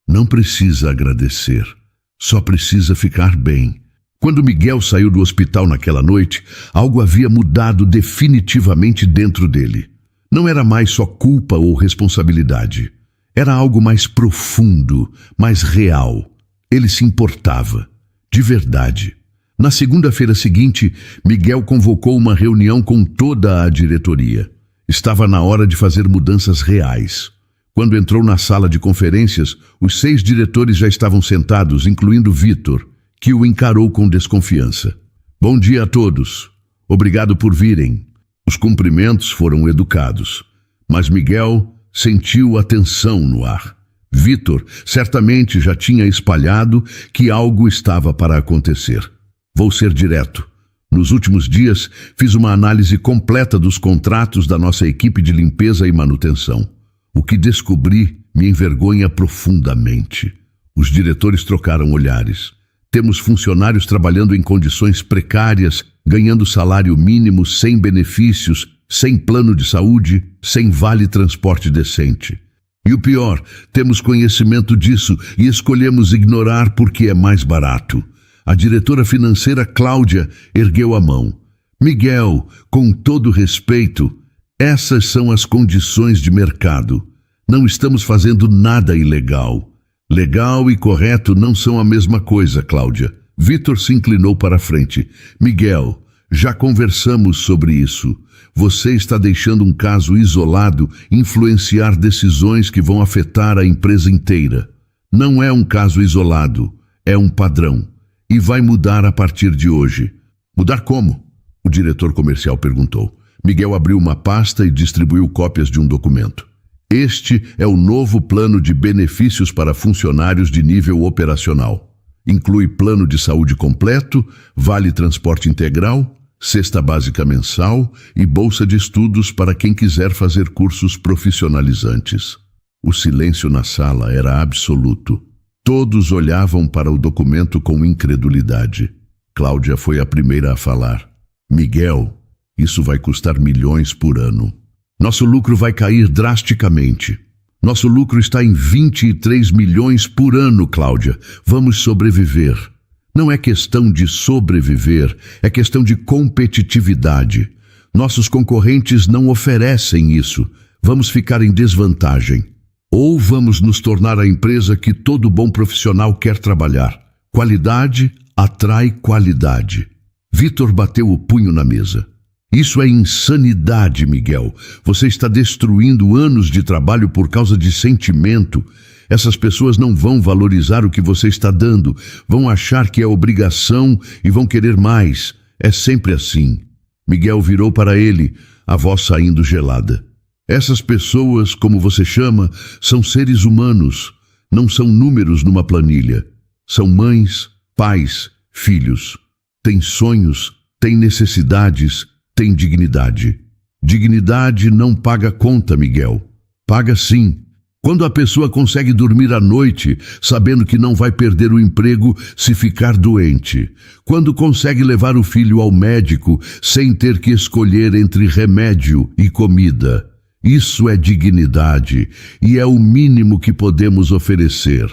Não precisa agradecer. Só precisa ficar bem. Quando Miguel saiu do hospital naquela noite, algo havia mudado definitivamente dentro dele. Não era mais só culpa ou responsabilidade. Era algo mais profundo, mais real. Ele se importava. De verdade. Na segunda-feira seguinte, Miguel convocou uma reunião com toda a diretoria. Estava na hora de fazer mudanças reais. Quando entrou na sala de conferências, os 6 diretores já estavam sentados, incluindo Vitor, que o encarou com desconfiança. Bom dia a todos. Obrigado por virem. Os cumprimentos foram educados, mas Miguel sentiu a tensão no ar. Vitor certamente já tinha espalhado que algo estava para acontecer. Vou ser direto. Nos últimos dias, fiz uma análise completa dos contratos da nossa equipe de limpeza e manutenção. O que descobri me envergonha profundamente. Os diretores trocaram olhares. Temos funcionários trabalhando em condições precárias, ganhando salário mínimo, sem benefícios, sem plano de saúde, sem vale-transporte decente. E o pior, temos conhecimento disso e escolhemos ignorar porque é mais barato. A diretora financeira Cláudia ergueu a mão. Miguel, com todo respeito, essas são as condições de mercado. Não estamos fazendo nada ilegal. Legal e correto não são a mesma coisa, Cláudia. Vitor se inclinou para a frente. Miguel, já conversamos sobre isso. Você está deixando um caso isolado influenciar decisões que vão afetar a empresa inteira. Não é um caso isolado, é um padrão. E vai mudar a partir de hoje. Mudar como? O diretor comercial perguntou. Miguel abriu uma pasta e distribuiu cópias de um documento. Este é o novo plano de benefícios para funcionários de nível operacional. Inclui plano de saúde completo, vale transporte integral, cesta básica mensal e bolsa de estudos para quem quiser fazer cursos profissionalizantes. O silêncio na sala era absoluto. Todos olhavam para o documento com incredulidade. Cláudia foi a primeira a falar. Miguel, isso vai custar milhões por ano. Nosso lucro vai cair drasticamente. Nosso lucro está em 23 milhões por ano, Cláudia. Vamos sobreviver. Não é questão de sobreviver, é questão de competitividade. Nossos concorrentes não oferecem isso. Vamos ficar em desvantagem. Ou vamos nos tornar a empresa que todo bom profissional quer trabalhar. Qualidade atrai qualidade. Vitor bateu o punho na mesa. Isso é insanidade, Miguel. Você está destruindo anos de trabalho por causa de sentimento. Essas pessoas não vão valorizar o que você está dando, vão achar que é obrigação e vão querer mais. É sempre assim. Miguel virou para ele, a voz saindo gelada. Essas pessoas, como você chama, são seres humanos, não são números numa planilha. São mães, pais, filhos. Têm sonhos, têm necessidades, têm dignidade. Dignidade não paga conta, Miguel. Paga sim. Quando a pessoa consegue dormir à noite, sabendo que não vai perder o emprego se ficar doente. Quando consegue levar o filho ao médico sem ter que escolher entre remédio e comida. Isso é dignidade e é o mínimo que podemos oferecer.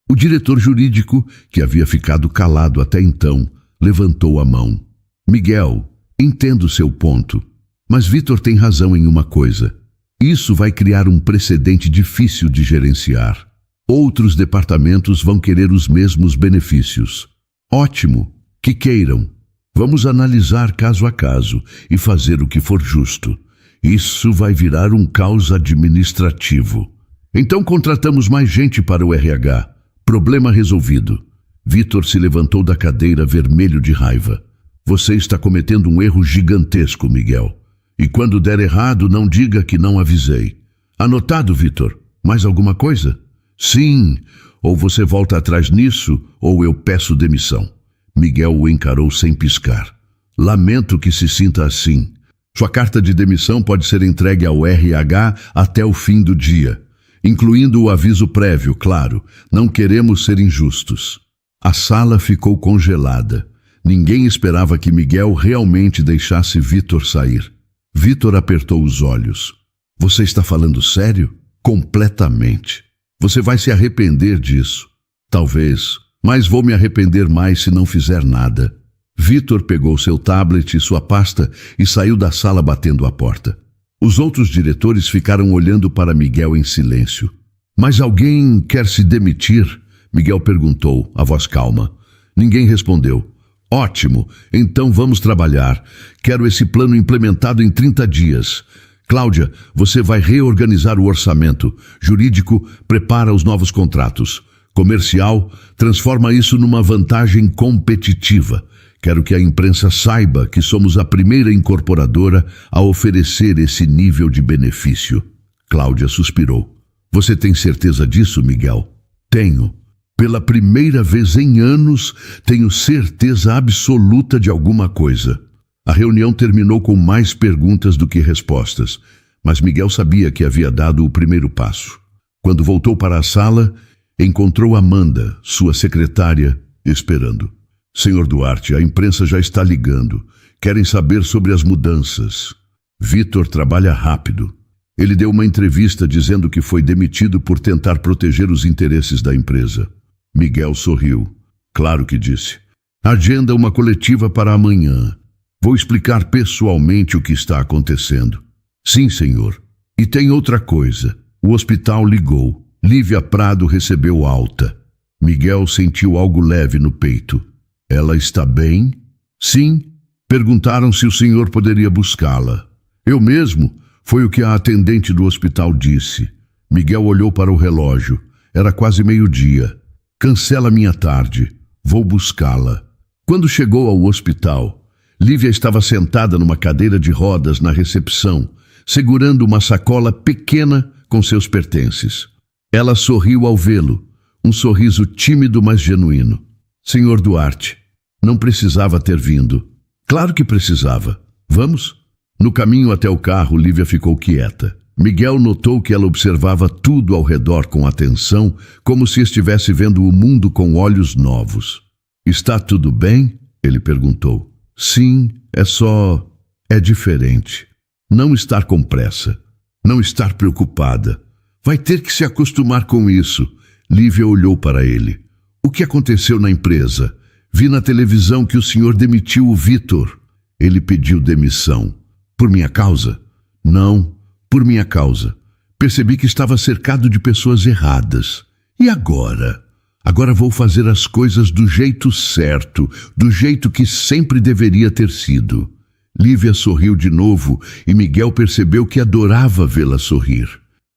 O diretor jurídico, que havia ficado calado até então, levantou a mão. Miguel, entendo seu ponto, mas Vitor tem razão em uma coisa. Isso vai criar um precedente difícil de gerenciar. Outros departamentos vão querer os mesmos benefícios. Ótimo, que queiram. Vamos analisar caso a caso e fazer o que for justo. Isso vai virar um caos administrativo. Então contratamos mais gente para o RH. Problema resolvido. Vitor se levantou da cadeira vermelho de raiva. Você está cometendo um erro gigantesco, Miguel. E quando der errado, não diga que não avisei. Anotado, Vitor? Mais alguma coisa? Sim, ou você volta atrás nisso, ou eu peço demissão. Miguel o encarou sem piscar. Lamento que se sinta assim. Sua carta de demissão pode ser entregue ao RH até o fim do dia, incluindo o aviso prévio, claro. Não queremos ser injustos. A sala ficou congelada. Ninguém esperava que Miguel realmente deixasse Vitor sair. Vitor apertou os olhos. Você está falando sério? Completamente. Você vai se arrepender disso. Talvez, mas vou me arrepender mais se não fizer nada. Vitor pegou seu tablet e sua pasta e saiu da sala batendo a porta. Os outros diretores ficaram olhando para Miguel em silêncio. Mas alguém quer se demitir? Miguel perguntou, a voz calma. Ninguém respondeu. Ótimo, então vamos trabalhar. Quero esse plano implementado em 30 dias. Cláudia, você vai reorganizar o orçamento. Jurídico, prepara os novos contratos. Comercial, transforma isso numa vantagem competitiva. Quero que a imprensa saiba que somos a primeira incorporadora a oferecer esse nível de benefício. Cláudia suspirou. Você tem certeza disso, Miguel? Tenho. Pela primeira vez em anos, tenho certeza absoluta de alguma coisa. A reunião terminou com mais perguntas do que respostas, mas Miguel sabia que havia dado o primeiro passo. Quando voltou para a sala, encontrou Amanda, sua secretária, esperando. Senhor Duarte, a imprensa já está ligando. Querem saber sobre as mudanças. Vitor trabalha rápido. Ele deu uma entrevista dizendo que foi demitido por tentar proteger os interesses da empresa. Miguel sorriu. Claro que disse. Agenda uma coletiva para amanhã. Vou explicar pessoalmente o que está acontecendo. Sim, senhor. E tem outra coisa. O hospital ligou. Lívia Prado recebeu alta. Miguel sentiu algo leve no peito. Ela está bem? Sim. Perguntaram se o senhor poderia buscá-la. Eu mesmo, foi o que a atendente do hospital disse. Miguel olhou para o relógio. Era quase meio-dia. Cancela minha tarde. Vou buscá-la. Quando chegou ao hospital, Lívia estava sentada numa cadeira de rodas na recepção, segurando uma sacola pequena com seus pertences. Ela sorriu ao vê-lo, um sorriso tímido, mas genuíno. Senhor Duarte, não precisava ter vindo. Claro que precisava. Vamos? No caminho até o carro, Lívia ficou quieta. Miguel notou que ela observava tudo ao redor com atenção, como se estivesse vendo o mundo com olhos novos. Está tudo bem? Ele perguntou. Sim, é diferente. Não estar com pressa. Não estar preocupada. Vai ter que se acostumar com isso. Lívia olhou para ele. O que aconteceu na empresa? Vi na televisão que o senhor demitiu o Vitor. Ele pediu demissão. Por minha causa? Não, por minha causa. Percebi que estava cercado de pessoas erradas. E agora? Agora vou fazer as coisas do jeito certo, do jeito que sempre deveria ter sido. Lívia sorriu de novo e Miguel percebeu que adorava vê-la sorrir.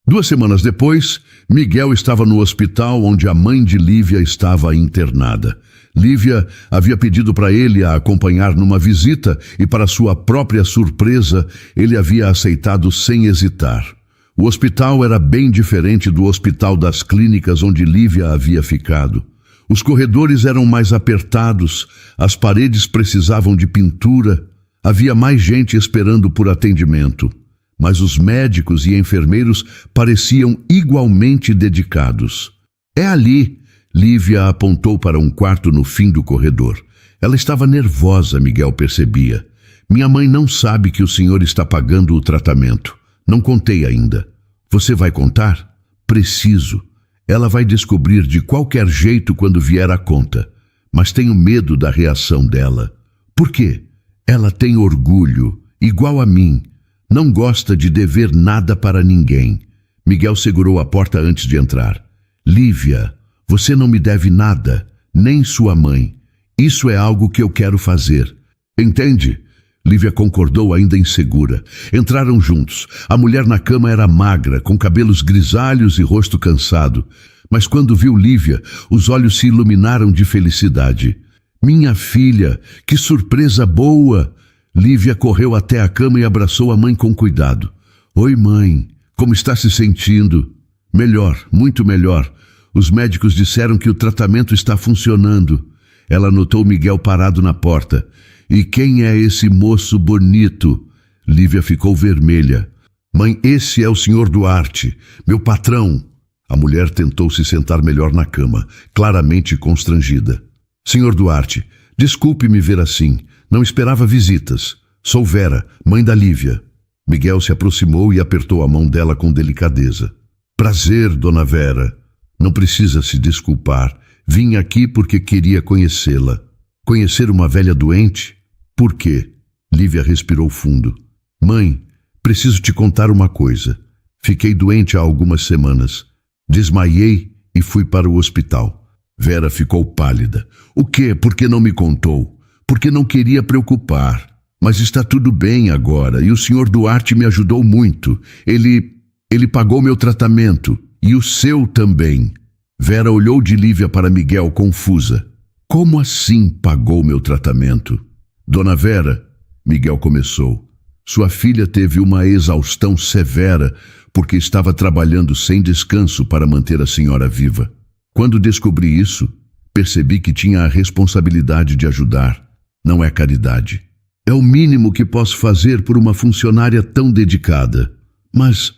2 semanas depois, Miguel estava no hospital onde a mãe de Lívia estava internada. Lívia havia pedido para ele a acompanhar numa visita e, para sua própria surpresa, ele havia aceitado sem hesitar. O hospital era bem diferente do hospital das clínicas onde Lívia havia ficado. Os corredores eram mais apertados, as paredes precisavam de pintura, havia mais gente esperando por atendimento. Mas os médicos e enfermeiros pareciam igualmente dedicados. É ali, Lívia apontou para um quarto no fim do corredor. Ela estava nervosa, Miguel percebia. Minha mãe não sabe que o senhor está pagando o tratamento. Não contei ainda. Você vai contar? Preciso. Ela vai descobrir de qualquer jeito quando vier a conta. Mas tenho medo da reação dela. Por quê? Ela tem orgulho, igual a mim. Não gosta de dever nada para ninguém. Miguel segurou a porta antes de entrar. Lívia, você não me deve nada, nem sua mãe. Isso é algo que eu quero fazer. Entende? Lívia concordou, ainda insegura. Entraram juntos. A mulher na cama era magra, com cabelos grisalhos e rosto cansado. Mas quando viu Lívia, os olhos se iluminaram de felicidade. Minha filha, que surpresa boa! Lívia correu até a cama e abraçou a mãe com cuidado. Oi, mãe, como está se sentindo? Melhor, muito melhor. Os médicos disseram que o tratamento está funcionando. Ela notou Miguel parado na porta. E quem é esse moço bonito? Lívia ficou vermelha. Mãe, esse é o Sr. Duarte, meu patrão. A mulher tentou se sentar melhor na cama, claramente constrangida. Sr. Duarte, desculpe me ver assim. Não esperava visitas. Sou Vera, mãe da Lívia. Miguel se aproximou e apertou a mão dela com delicadeza. Prazer, dona Vera. Não precisa se desculpar. Vim aqui porque queria conhecê-la. Conhecer uma velha doente? Por quê? Lívia respirou fundo. Mãe, preciso te contar uma coisa. Fiquei doente há algumas semanas. Desmaiei e fui para o hospital. Vera ficou pálida. O quê? Por que não me contou? Porque não queria preocupar. Mas está tudo bem agora e o Sr. Duarte me ajudou muito. Ele pagou meu tratamento e o seu também. Vera olhou de Lívia para Miguel confusa. Como assim pagou meu tratamento? Dona Vera, Miguel começou. Sua filha teve uma exaustão severa porque estava trabalhando sem descanso para manter a senhora viva. Quando descobri isso, percebi que tinha a responsabilidade de ajudar. Não é caridade. É o mínimo que posso fazer por uma funcionária tão dedicada. Mas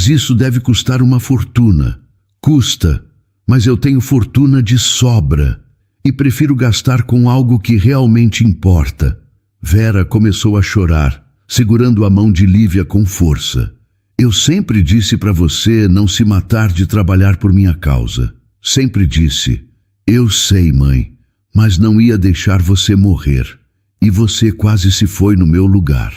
isso deve custar uma fortuna. Custa, mas eu tenho fortuna de sobra e prefiro gastar com algo que realmente importa. Vera começou a chorar, segurando a mão de Lívia com força. Eu sempre disse para você não se matar de trabalhar por minha causa. Sempre disse. Eu sei, mãe, mas não ia deixar você morrer. E você quase se foi no meu lugar.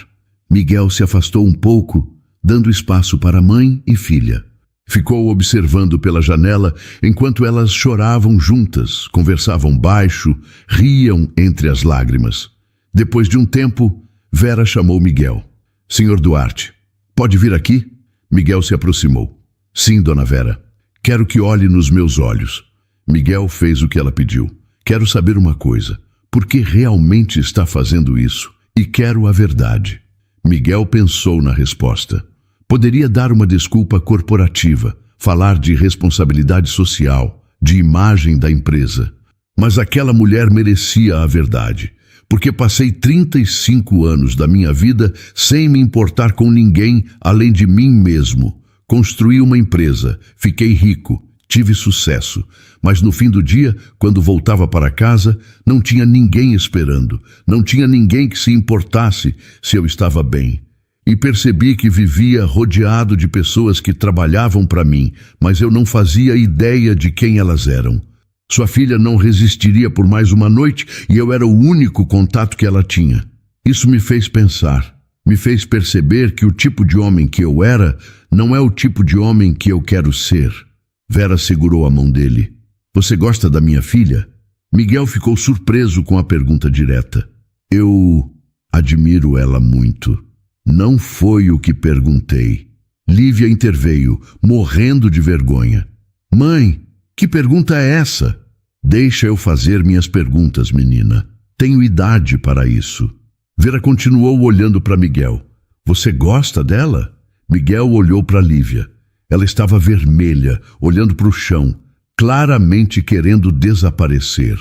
Miguel se afastou um pouco, dando espaço para mãe e filha. Ficou observando pela janela enquanto elas choravam juntas, conversavam baixo, riam entre as lágrimas. Depois de um tempo, Vera chamou Miguel. Senhor Duarte, pode vir aqui? Miguel se aproximou. Sim, dona Vera. Quero que olhe nos meus olhos. Miguel fez o que ela pediu. Quero saber uma coisa. Por que realmente está fazendo isso? E quero a verdade. Miguel pensou na resposta. Poderia dar uma desculpa corporativa, falar de responsabilidade social, de imagem da empresa. Mas aquela mulher merecia a verdade, porque passei 35 anos da minha vida sem me importar com ninguém além de mim mesmo. Construí uma empresa, fiquei rico, tive sucesso, mas no fim do dia, quando voltava para casa, não tinha ninguém esperando, não tinha ninguém que se importasse se eu estava bem. E percebi que vivia rodeado de pessoas que trabalhavam para mim, mas eu não fazia ideia de quem elas eram. Sua filha não resistiria por mais uma noite e eu era o único contato que ela tinha. Isso me fez pensar, me fez perceber que o tipo de homem que eu era não é o tipo de homem que eu quero ser. Vera segurou a mão dele. Você gosta da minha filha? Miguel ficou surpreso com a pergunta direta. Eu admiro ela muito. Não foi o que perguntei. Lívia interveio, morrendo de vergonha. Mãe, que pergunta é essa? Deixa eu fazer minhas perguntas, menina. Tenho idade para isso. Vera continuou olhando para Miguel. Você gosta dela? Miguel olhou para Lívia. Ela estava vermelha, olhando para o chão, claramente querendo desaparecer.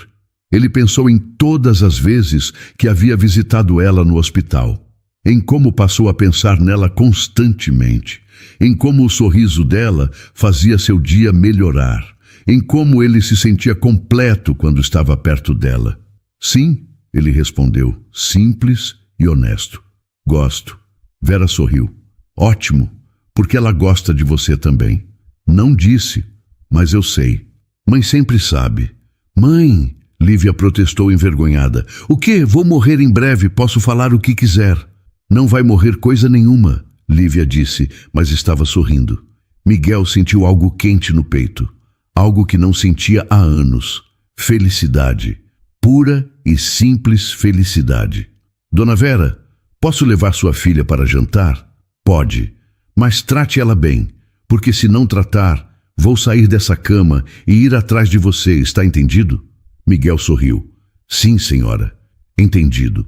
Ele pensou em todas as vezes que havia visitado ela no hospital. Em como passou a pensar nela constantemente, em como o sorriso dela fazia seu dia melhorar, em como ele se sentia completo quando estava perto dela. Sim, ele respondeu, simples e honesto. Gosto. Vera sorriu. Ótimo, porque ela gosta de você também. Não disse, mas eu sei. Mãe sempre sabe. Mãe, Lívia protestou envergonhada. O quê? Vou morrer em breve, posso falar o que quiser. Não vai morrer coisa nenhuma, Lívia disse, mas estava sorrindo. Miguel sentiu algo quente no peito, algo que não sentia há anos. Felicidade, pura e simples felicidade. Dona Vera, posso levar sua filha para jantar? Pode, mas trate ela bem, porque se não tratar, vou sair dessa cama e ir atrás de você, está entendido? Miguel sorriu. Sim, senhora, entendido.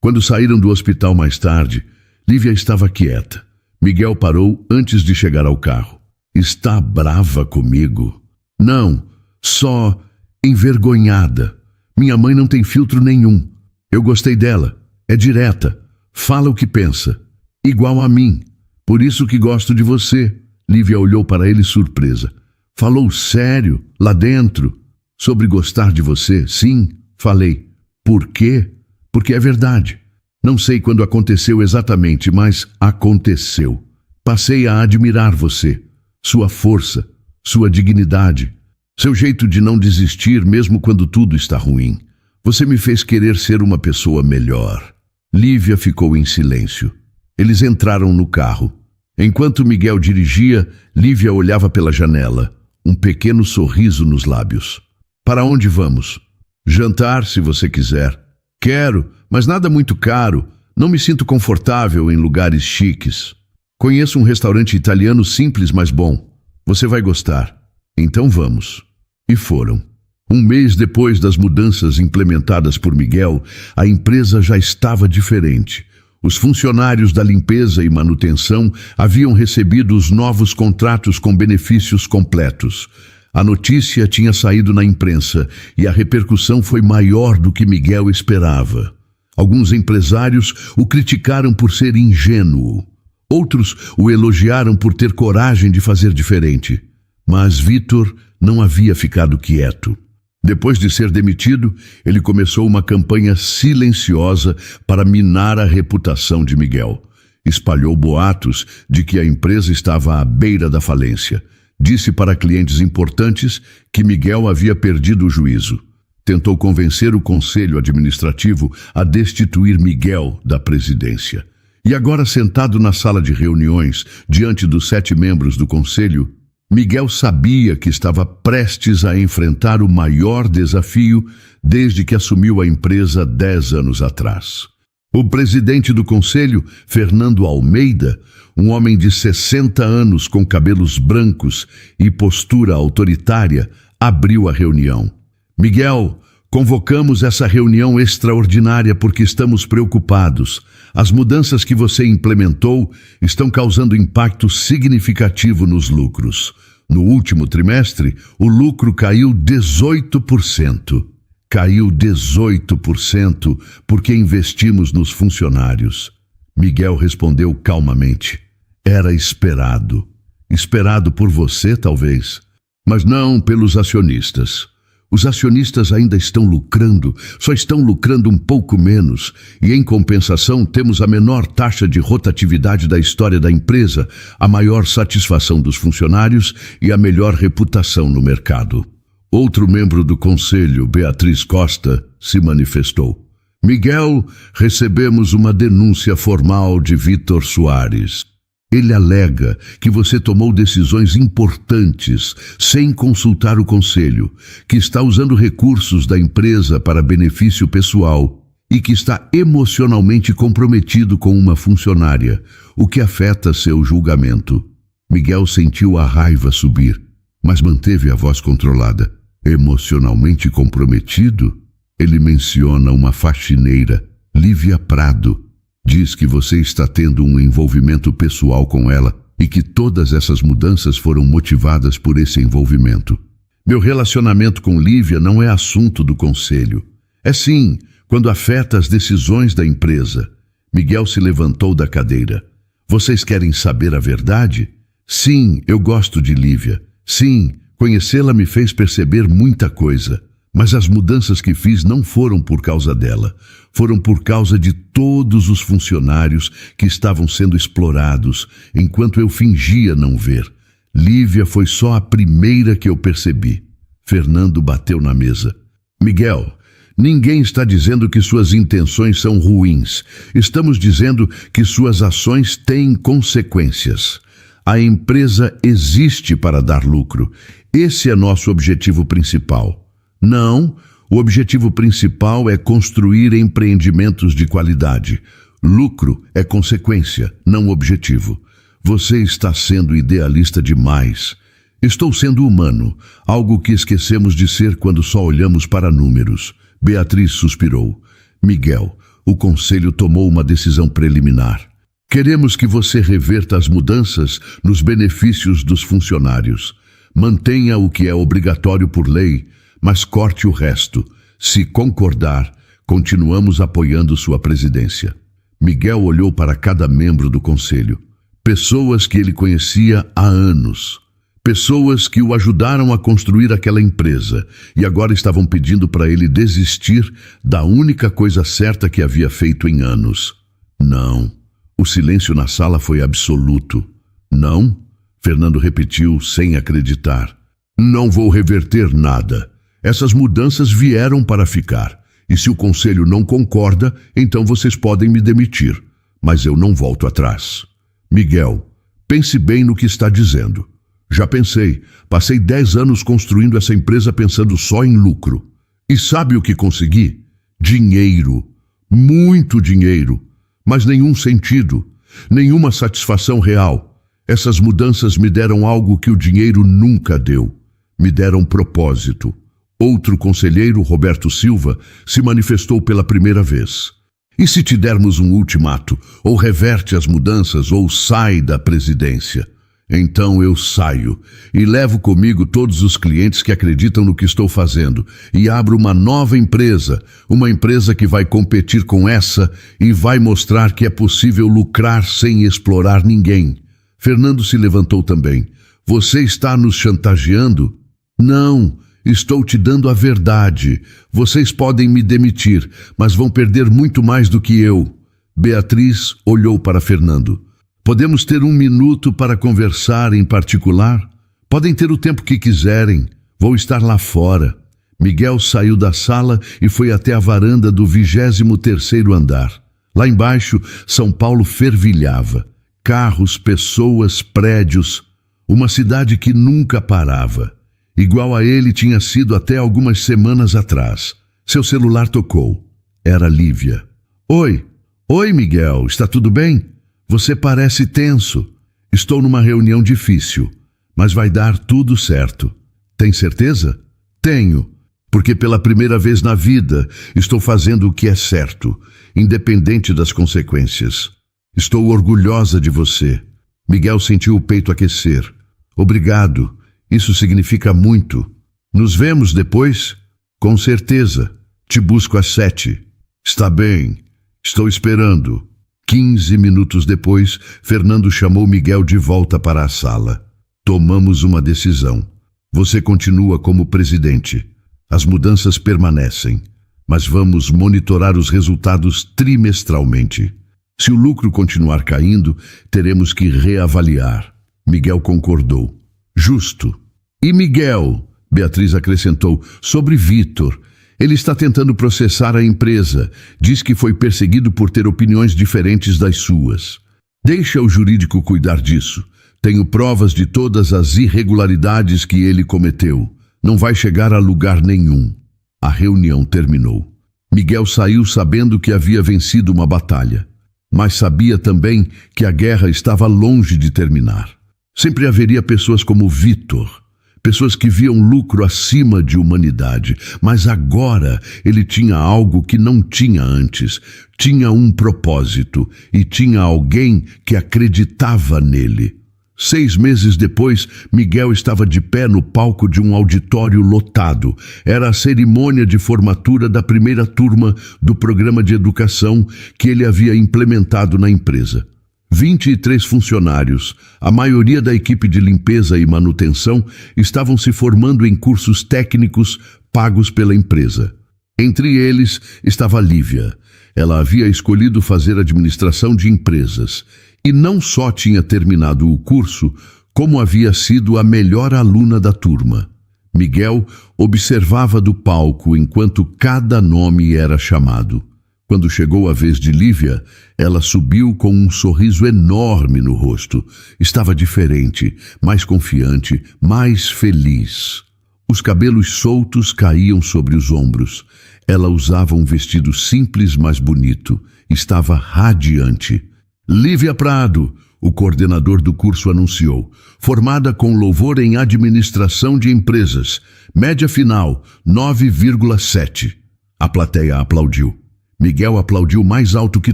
Quando saíram do hospital mais tarde, Lívia estava quieta. Miguel parou antes de chegar ao carro. Está brava comigo? Não, só envergonhada. Minha mãe não tem filtro nenhum. Eu gostei dela. É direta. Fala o que pensa. Igual a mim. Por isso que gosto de você. Lívia olhou para ele surpresa. Falou sério, lá dentro, sobre gostar de você? Sim, falei. Por quê? Porque é verdade. Não sei quando aconteceu exatamente, mas aconteceu. Passei a admirar você, sua força, sua dignidade, seu jeito de não desistir mesmo quando tudo está ruim. Você me fez querer ser uma pessoa melhor. Lívia ficou em silêncio. Eles entraram no carro. Enquanto Miguel dirigia, Lívia olhava pela janela, um pequeno sorriso nos lábios. Para onde vamos? Jantar, se você quiser. Quero, mas nada muito caro. Não me sinto confortável em lugares chiques. Conheço um restaurante italiano simples, mas bom. Você vai gostar. Então vamos. E foram. Um mês depois das mudanças implementadas por Miguel, a empresa já estava diferente. Os funcionários da limpeza e manutenção haviam recebido os novos contratos com benefícios completos. A notícia tinha saído na imprensa e a repercussão foi maior do que Miguel esperava. Alguns empresários o criticaram por ser ingênuo. Outros o elogiaram por ter coragem de fazer diferente. Mas Vitor não havia ficado quieto. Depois de ser demitido, ele começou uma campanha silenciosa para minar a reputação de Miguel. Espalhou boatos de que a empresa estava à beira da falência. Disse para clientes importantes que Miguel havia perdido o juízo. Tentou convencer o conselho administrativo a destituir Miguel da presidência. E agora, sentado na sala de reuniões, diante dos 7 membros do conselho, Miguel sabia que estava prestes a enfrentar o maior desafio desde que assumiu a empresa 10 anos atrás. O presidente do conselho, Fernando Almeida, um homem de 60 anos com cabelos brancos e postura autoritária, abriu a reunião. Miguel, convocamos essa reunião extraordinária porque estamos preocupados. As mudanças que você implementou estão causando impacto significativo nos lucros. No último trimestre, o lucro caiu 18%. Caiu 18% porque investimos nos funcionários. Miguel respondeu calmamente. Era esperado. Esperado por você, talvez, mas não pelos acionistas. Os acionistas ainda estão lucrando, só estão lucrando um pouco menos, e em compensação temos a menor taxa de rotatividade da história da empresa, a maior satisfação dos funcionários e a melhor reputação no mercado. Outro membro do conselho, Beatriz Costa, se manifestou. Miguel, recebemos uma denúncia formal de Vitor Soares. Ele alega que você tomou decisões importantes sem consultar o conselho, que está usando recursos da empresa para benefício pessoal e que está emocionalmente comprometido com uma funcionária, o que afeta seu julgamento. Miguel sentiu a raiva subir, mas manteve a voz controlada. Emocionalmente comprometido? Ele menciona uma faxineira, Lívia Prado. Diz que você está tendo um envolvimento pessoal com ela e que todas essas mudanças foram motivadas por esse envolvimento. Meu relacionamento com Lívia não é assunto do conselho. É sim, quando afeta as decisões da empresa. Miguel se levantou da cadeira. Vocês querem saber a verdade? Sim, eu gosto de Lívia. Sim, conhecê-la me fez perceber muita coisa. Mas as mudanças que fiz não foram por causa dela. Foram por causa de todos os funcionários que estavam sendo explorados, enquanto eu fingia não ver. Lívia foi só a primeira que eu percebi. Fernando bateu na mesa. Miguel, ninguém está dizendo que suas intenções são ruins. Estamos dizendo que suas ações têm consequências. A empresa existe para dar lucro. Esse é nosso objetivo principal. Não, o objetivo principal é construir empreendimentos de qualidade. Lucro é consequência, não objetivo. Você está sendo idealista demais. Estou sendo humano, algo que esquecemos de ser quando só olhamos para números. Beatriz suspirou. Miguel, o conselho tomou uma decisão preliminar. Queremos que você reverta as mudanças nos benefícios dos funcionários. Mantenha o que é obrigatório por lei, mas corte o resto. Se concordar, continuamos apoiando sua presidência. Miguel olhou para cada membro do conselho. Pessoas que ele conhecia há anos. Pessoas que o ajudaram a construir aquela empresa e agora estavam pedindo para ele desistir da única coisa certa que havia feito em anos. Não. O silêncio na sala foi absoluto. Não? Fernando repetiu sem acreditar. Não vou reverter nada. Essas mudanças vieram para ficar. E se o conselho não concorda, então vocês podem me demitir. Mas eu não volto atrás. Miguel, pense bem no que está dizendo. Já pensei. Passei 10 anos construindo essa empresa pensando só em lucro. E sabe o que consegui? Dinheiro. Muito dinheiro. Mas nenhum sentido, nenhuma satisfação real. Essas mudanças me deram algo que o dinheiro nunca deu. Me deram propósito. Outro conselheiro, Roberto Silva, se manifestou pela primeira vez. E se te dermos um ultimato, ou reverte as mudanças, ou sai da presidência? Então eu saio e levo comigo todos os clientes que acreditam no que estou fazendo e abro uma nova empresa, uma empresa que vai competir com essa e vai mostrar que é possível lucrar sem explorar ninguém. Fernando se levantou também. Você está nos chantageando? Não, estou te dando a verdade. Vocês podem me demitir, mas vão perder muito mais do que eu. Beatriz olhou para Fernando. Podemos ter 1 minuto para conversar em particular? Podem ter o tempo que quiserem. Vou estar lá fora. Miguel saiu da sala e foi até a varanda do 23º andar. Lá embaixo, São Paulo fervilhava. Carros, pessoas, prédios. Uma cidade que nunca parava. Igual a ele tinha sido até algumas semanas atrás. Seu celular tocou. Era Lívia. Oi. Oi, Miguel. Está tudo bem? Você parece tenso. Estou numa reunião difícil, mas vai dar tudo certo. Tem certeza? Tenho, porque pela primeira vez na vida estou fazendo o que é certo, independente das consequências. Estou orgulhosa de você. Miguel sentiu o peito aquecer. Obrigado. Isso significa muito. Nos vemos depois? Com certeza. Te busco às 7. Está bem. Estou esperando. 15 minutos depois, Fernando chamou Miguel de volta para a sala. Tomamos uma decisão. Você continua como presidente. As mudanças permanecem, mas vamos monitorar os resultados trimestralmente. Se o lucro continuar caindo, teremos que reavaliar. Miguel concordou. Justo. E Miguel, Beatriz acrescentou, sobre Vitor. Ele está tentando processar a empresa. Diz que foi perseguido por ter opiniões diferentes das suas. Deixa o jurídico cuidar disso. Tenho provas de todas as irregularidades que ele cometeu. Não vai chegar a lugar nenhum. A reunião terminou. Miguel saiu sabendo que havia vencido uma batalha. Mas sabia também que a guerra estava longe de terminar. Sempre haveria pessoas como Vitor. Pessoas que viam lucro acima de humanidade, mas agora ele tinha algo que não tinha antes. Tinha um propósito e tinha alguém que acreditava nele. 6 meses depois, Miguel estava de pé no palco de um auditório lotado. Era a cerimônia de formatura da primeira turma do programa de educação que ele havia implementado na empresa. 23 funcionários, a maioria da equipe de limpeza e manutenção, estavam se formando em cursos técnicos pagos pela empresa. Entre eles estava Lívia. Ela havia escolhido fazer administração de empresas e não só tinha terminado o curso, como havia sido a melhor aluna da turma. Miguel observava do palco enquanto cada nome era chamado. Quando chegou a vez de Lívia, ela subiu com um sorriso enorme no rosto. Estava diferente, mais confiante, mais feliz. Os cabelos soltos caíam sobre os ombros. Ela usava um vestido simples, mas bonito. Estava radiante. Lívia Prado, o coordenador do curso anunciou, formada com louvor em administração de empresas. Média final, 9,7. A plateia aplaudiu. Miguel aplaudiu mais alto que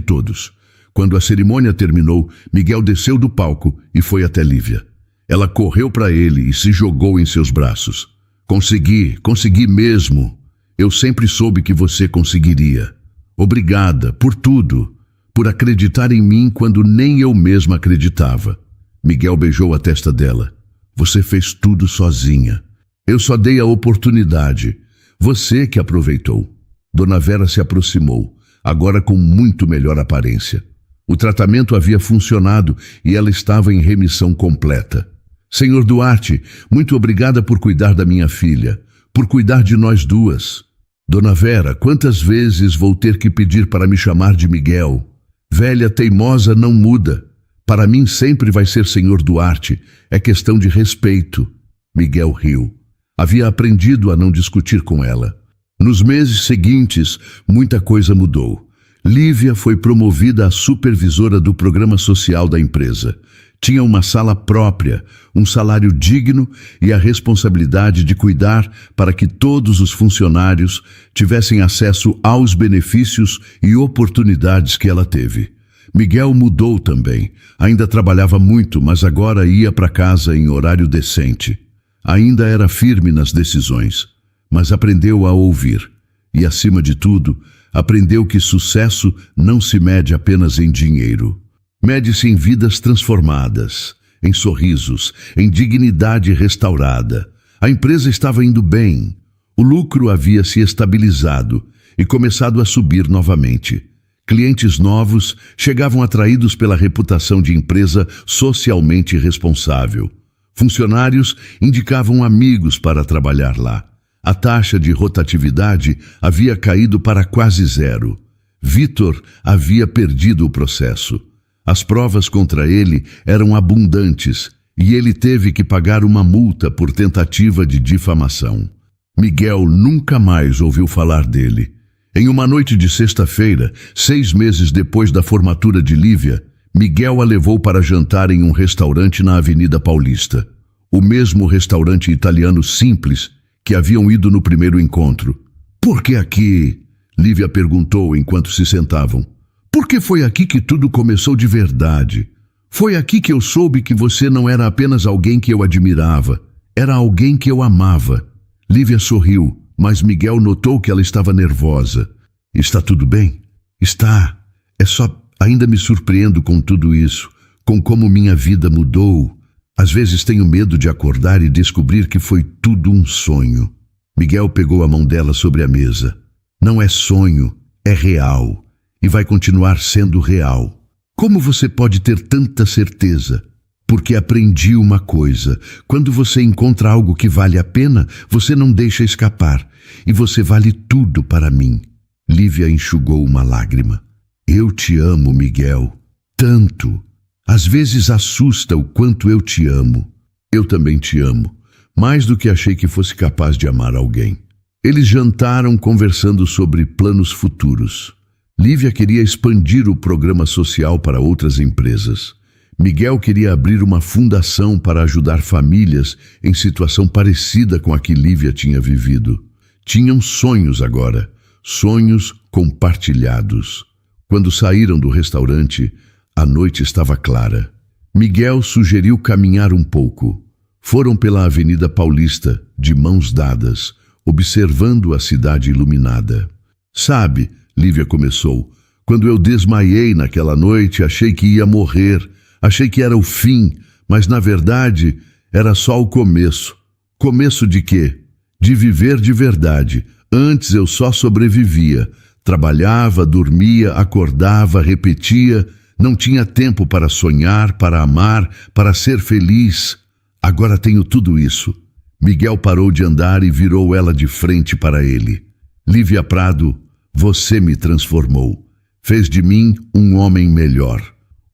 todos. Quando a cerimônia terminou, Miguel desceu do palco e foi até Lívia. Ela correu para ele e se jogou em seus braços. Consegui mesmo. Eu sempre soube que você conseguiria. Obrigada por tudo, por acreditar em mim quando nem eu mesma acreditava. Miguel beijou a testa dela. Você fez tudo sozinha. Eu só dei a oportunidade. Você que aproveitou. Dona Vera se aproximou, agora com muito melhor aparência. O tratamento havia funcionado e ela estava em remissão completa. Senhor Duarte, muito obrigada por cuidar da minha filha, por cuidar de nós duas. Dona Vera, quantas vezes vou ter que pedir para me chamar de Miguel? Velha teimosa não muda. Para mim sempre vai ser Senhor Duarte. É questão de respeito. Miguel riu. Havia aprendido a não discutir com ela. Nos meses seguintes, muita coisa mudou. Lívia foi promovida a supervisora do programa social da empresa. Tinha uma sala própria, um salário digno e a responsabilidade de cuidar para que todos os funcionários tivessem acesso aos benefícios e oportunidades que ela teve. Miguel mudou também. Ainda trabalhava muito, mas agora ia para casa em horário decente. Ainda era firme nas decisões, mas aprendeu a ouvir. E, acima de tudo, aprendeu que sucesso não se mede apenas em dinheiro. Mede-se em vidas transformadas, em sorrisos, em dignidade restaurada. A empresa estava indo bem. O lucro havia se estabilizado e começado a subir novamente. Clientes novos chegavam atraídos pela reputação de empresa socialmente responsável. Funcionários indicavam amigos para trabalhar lá. A taxa de rotatividade havia caído para quase zero. Vitor havia perdido o processo. As provas contra ele eram abundantes e ele teve que pagar uma multa por tentativa de difamação. Miguel nunca mais ouviu falar dele. Em uma noite de sexta-feira, 6 meses depois da formatura de Lívia, Miguel a levou para jantar em um restaurante na Avenida Paulista. O mesmo restaurante italiano simples que haviam ido no primeiro encontro. Por que aqui? Lívia perguntou enquanto se sentavam. Porque foi aqui que tudo começou de verdade. Foi aqui que eu soube que você não era apenas alguém que eu admirava. Era alguém que eu amava. Lívia sorriu, mas Miguel notou que ela estava nervosa. Está tudo bem? Está. É só... Ainda me surpreendo com tudo isso, com como minha vida mudou. Às vezes tenho medo de acordar e descobrir que foi tudo um sonho. Miguel pegou a mão dela sobre a mesa. Não é sonho, é real. E vai continuar sendo real. Como você pode ter tanta certeza? Porque aprendi uma coisa. Quando você encontra algo que vale a pena, você não deixa escapar. E você vale tudo para mim. Lívia enxugou uma lágrima. Eu te amo, Miguel. Tanto. Às vezes assusta o quanto eu te amo. Eu também te amo. Mais do que achei que fosse capaz de amar alguém. Eles jantaram conversando sobre planos futuros. Lívia queria expandir o programa social para outras empresas. Miguel queria abrir uma fundação para ajudar famílias em situação parecida com a que Lívia tinha vivido. Tinham sonhos agora, sonhos compartilhados. Quando saíram do restaurante, a noite estava clara. Miguel sugeriu caminhar um pouco. Foram pela Avenida Paulista, de mãos dadas, observando a cidade iluminada. Sabe, Lívia começou, quando eu desmaiei naquela noite, achei que ia morrer, achei que era o fim, mas na verdade era só o começo. Começo de quê? De viver de verdade. Antes eu só sobrevivia. Trabalhava, dormia, acordava, repetia. Não tinha tempo para sonhar, para amar, para ser feliz. Agora tenho tudo isso. Miguel parou de andar e virou ela de frente para ele. Lívia Prado, você me transformou. Fez de mim um homem melhor.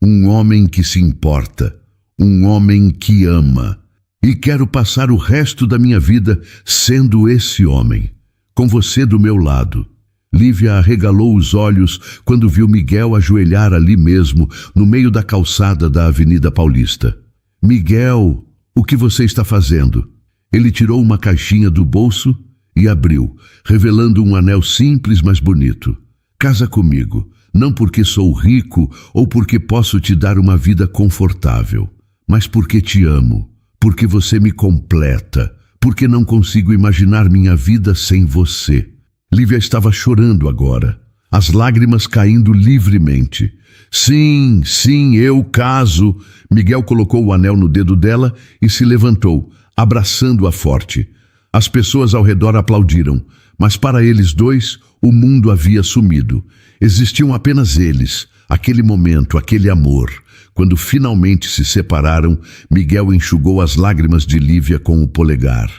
Um homem que se importa. Um homem que ama. E quero passar o resto da minha vida sendo esse homem. Com você do meu lado. Lívia arregalou os olhos quando viu Miguel ajoelhar ali mesmo, no meio da calçada da Avenida Paulista. Miguel, o que você está fazendo? Ele tirou uma caixinha do bolso e abriu, revelando um anel simples, mas bonito. Casa comigo, não porque sou rico ou porque posso te dar uma vida confortável, mas porque te amo, porque você me completa, porque não consigo imaginar minha vida sem você. Lívia estava chorando agora, as lágrimas caindo livremente. Sim, sim, eu caso. Miguel colocou o anel no dedo dela e se levantou, abraçando-a forte. As pessoas ao redor aplaudiram, mas para eles dois, o mundo havia sumido. Existiam apenas eles, aquele momento, aquele amor. Quando finalmente se separaram, Miguel enxugou as lágrimas de Lívia com o polegar.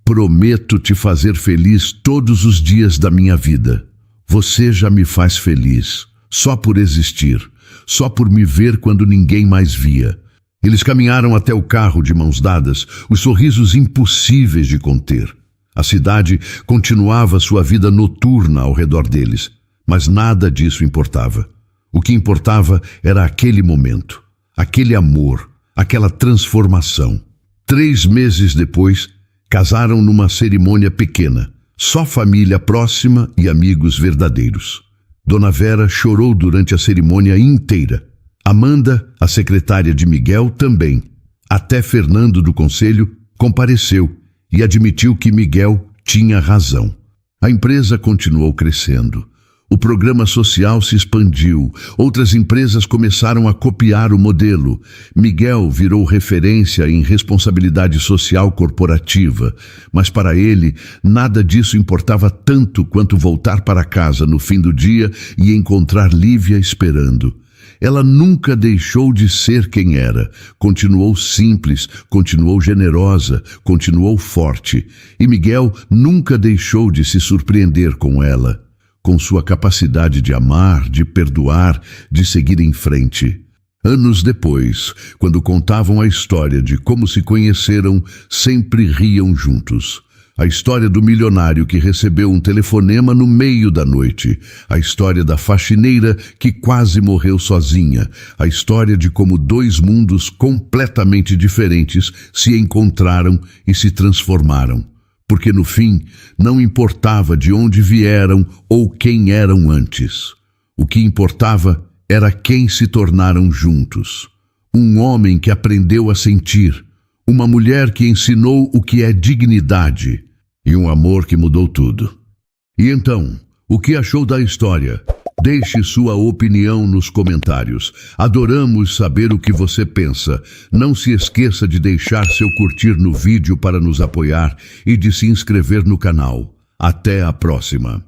Prometo te fazer feliz todos os dias da minha vida. Você já me faz feliz, só por existir, só por me ver quando ninguém mais via. Eles caminharam até o carro de mãos dadas, os sorrisos impossíveis de conter. A cidade continuava sua vida noturna ao redor deles, mas nada disso importava. O que importava era aquele momento, aquele amor, aquela transformação. 3 meses depois, casaram numa cerimônia pequena, só família próxima e amigos verdadeiros. Dona Vera chorou durante a cerimônia inteira. Amanda, a secretária de Miguel, também. Até Fernando do Conselho compareceu e admitiu que Miguel tinha razão. A empresa continuou crescendo. O programa social se expandiu. Outras empresas começaram a copiar o modelo. Miguel virou referência em responsabilidade social corporativa. Mas para ele, nada disso importava tanto quanto voltar para casa no fim do dia e encontrar Lívia esperando. Ela nunca deixou de ser quem era. Continuou simples, continuou generosa, continuou forte. E Miguel nunca deixou de se surpreender com ela, com sua capacidade de amar, de perdoar, de seguir em frente. Anos depois, quando contavam a história de como se conheceram, sempre riam juntos. A história do milionário que recebeu um telefonema no meio da noite. A história da faxineira que quase morreu sozinha. A história de como 2 mundos completamente diferentes se encontraram e se transformaram. Porque no fim, não importava de onde vieram ou quem eram antes. O que importava era quem se tornaram juntos. Um homem que aprendeu a sentir. Uma mulher que ensinou o que é dignidade. E um amor que mudou tudo. E então, o que achou da história? Deixe sua opinião nos comentários. Adoramos saber o que você pensa. Não se esqueça de deixar seu curtir no vídeo para nos apoiar e de se inscrever no canal. Até a próxima.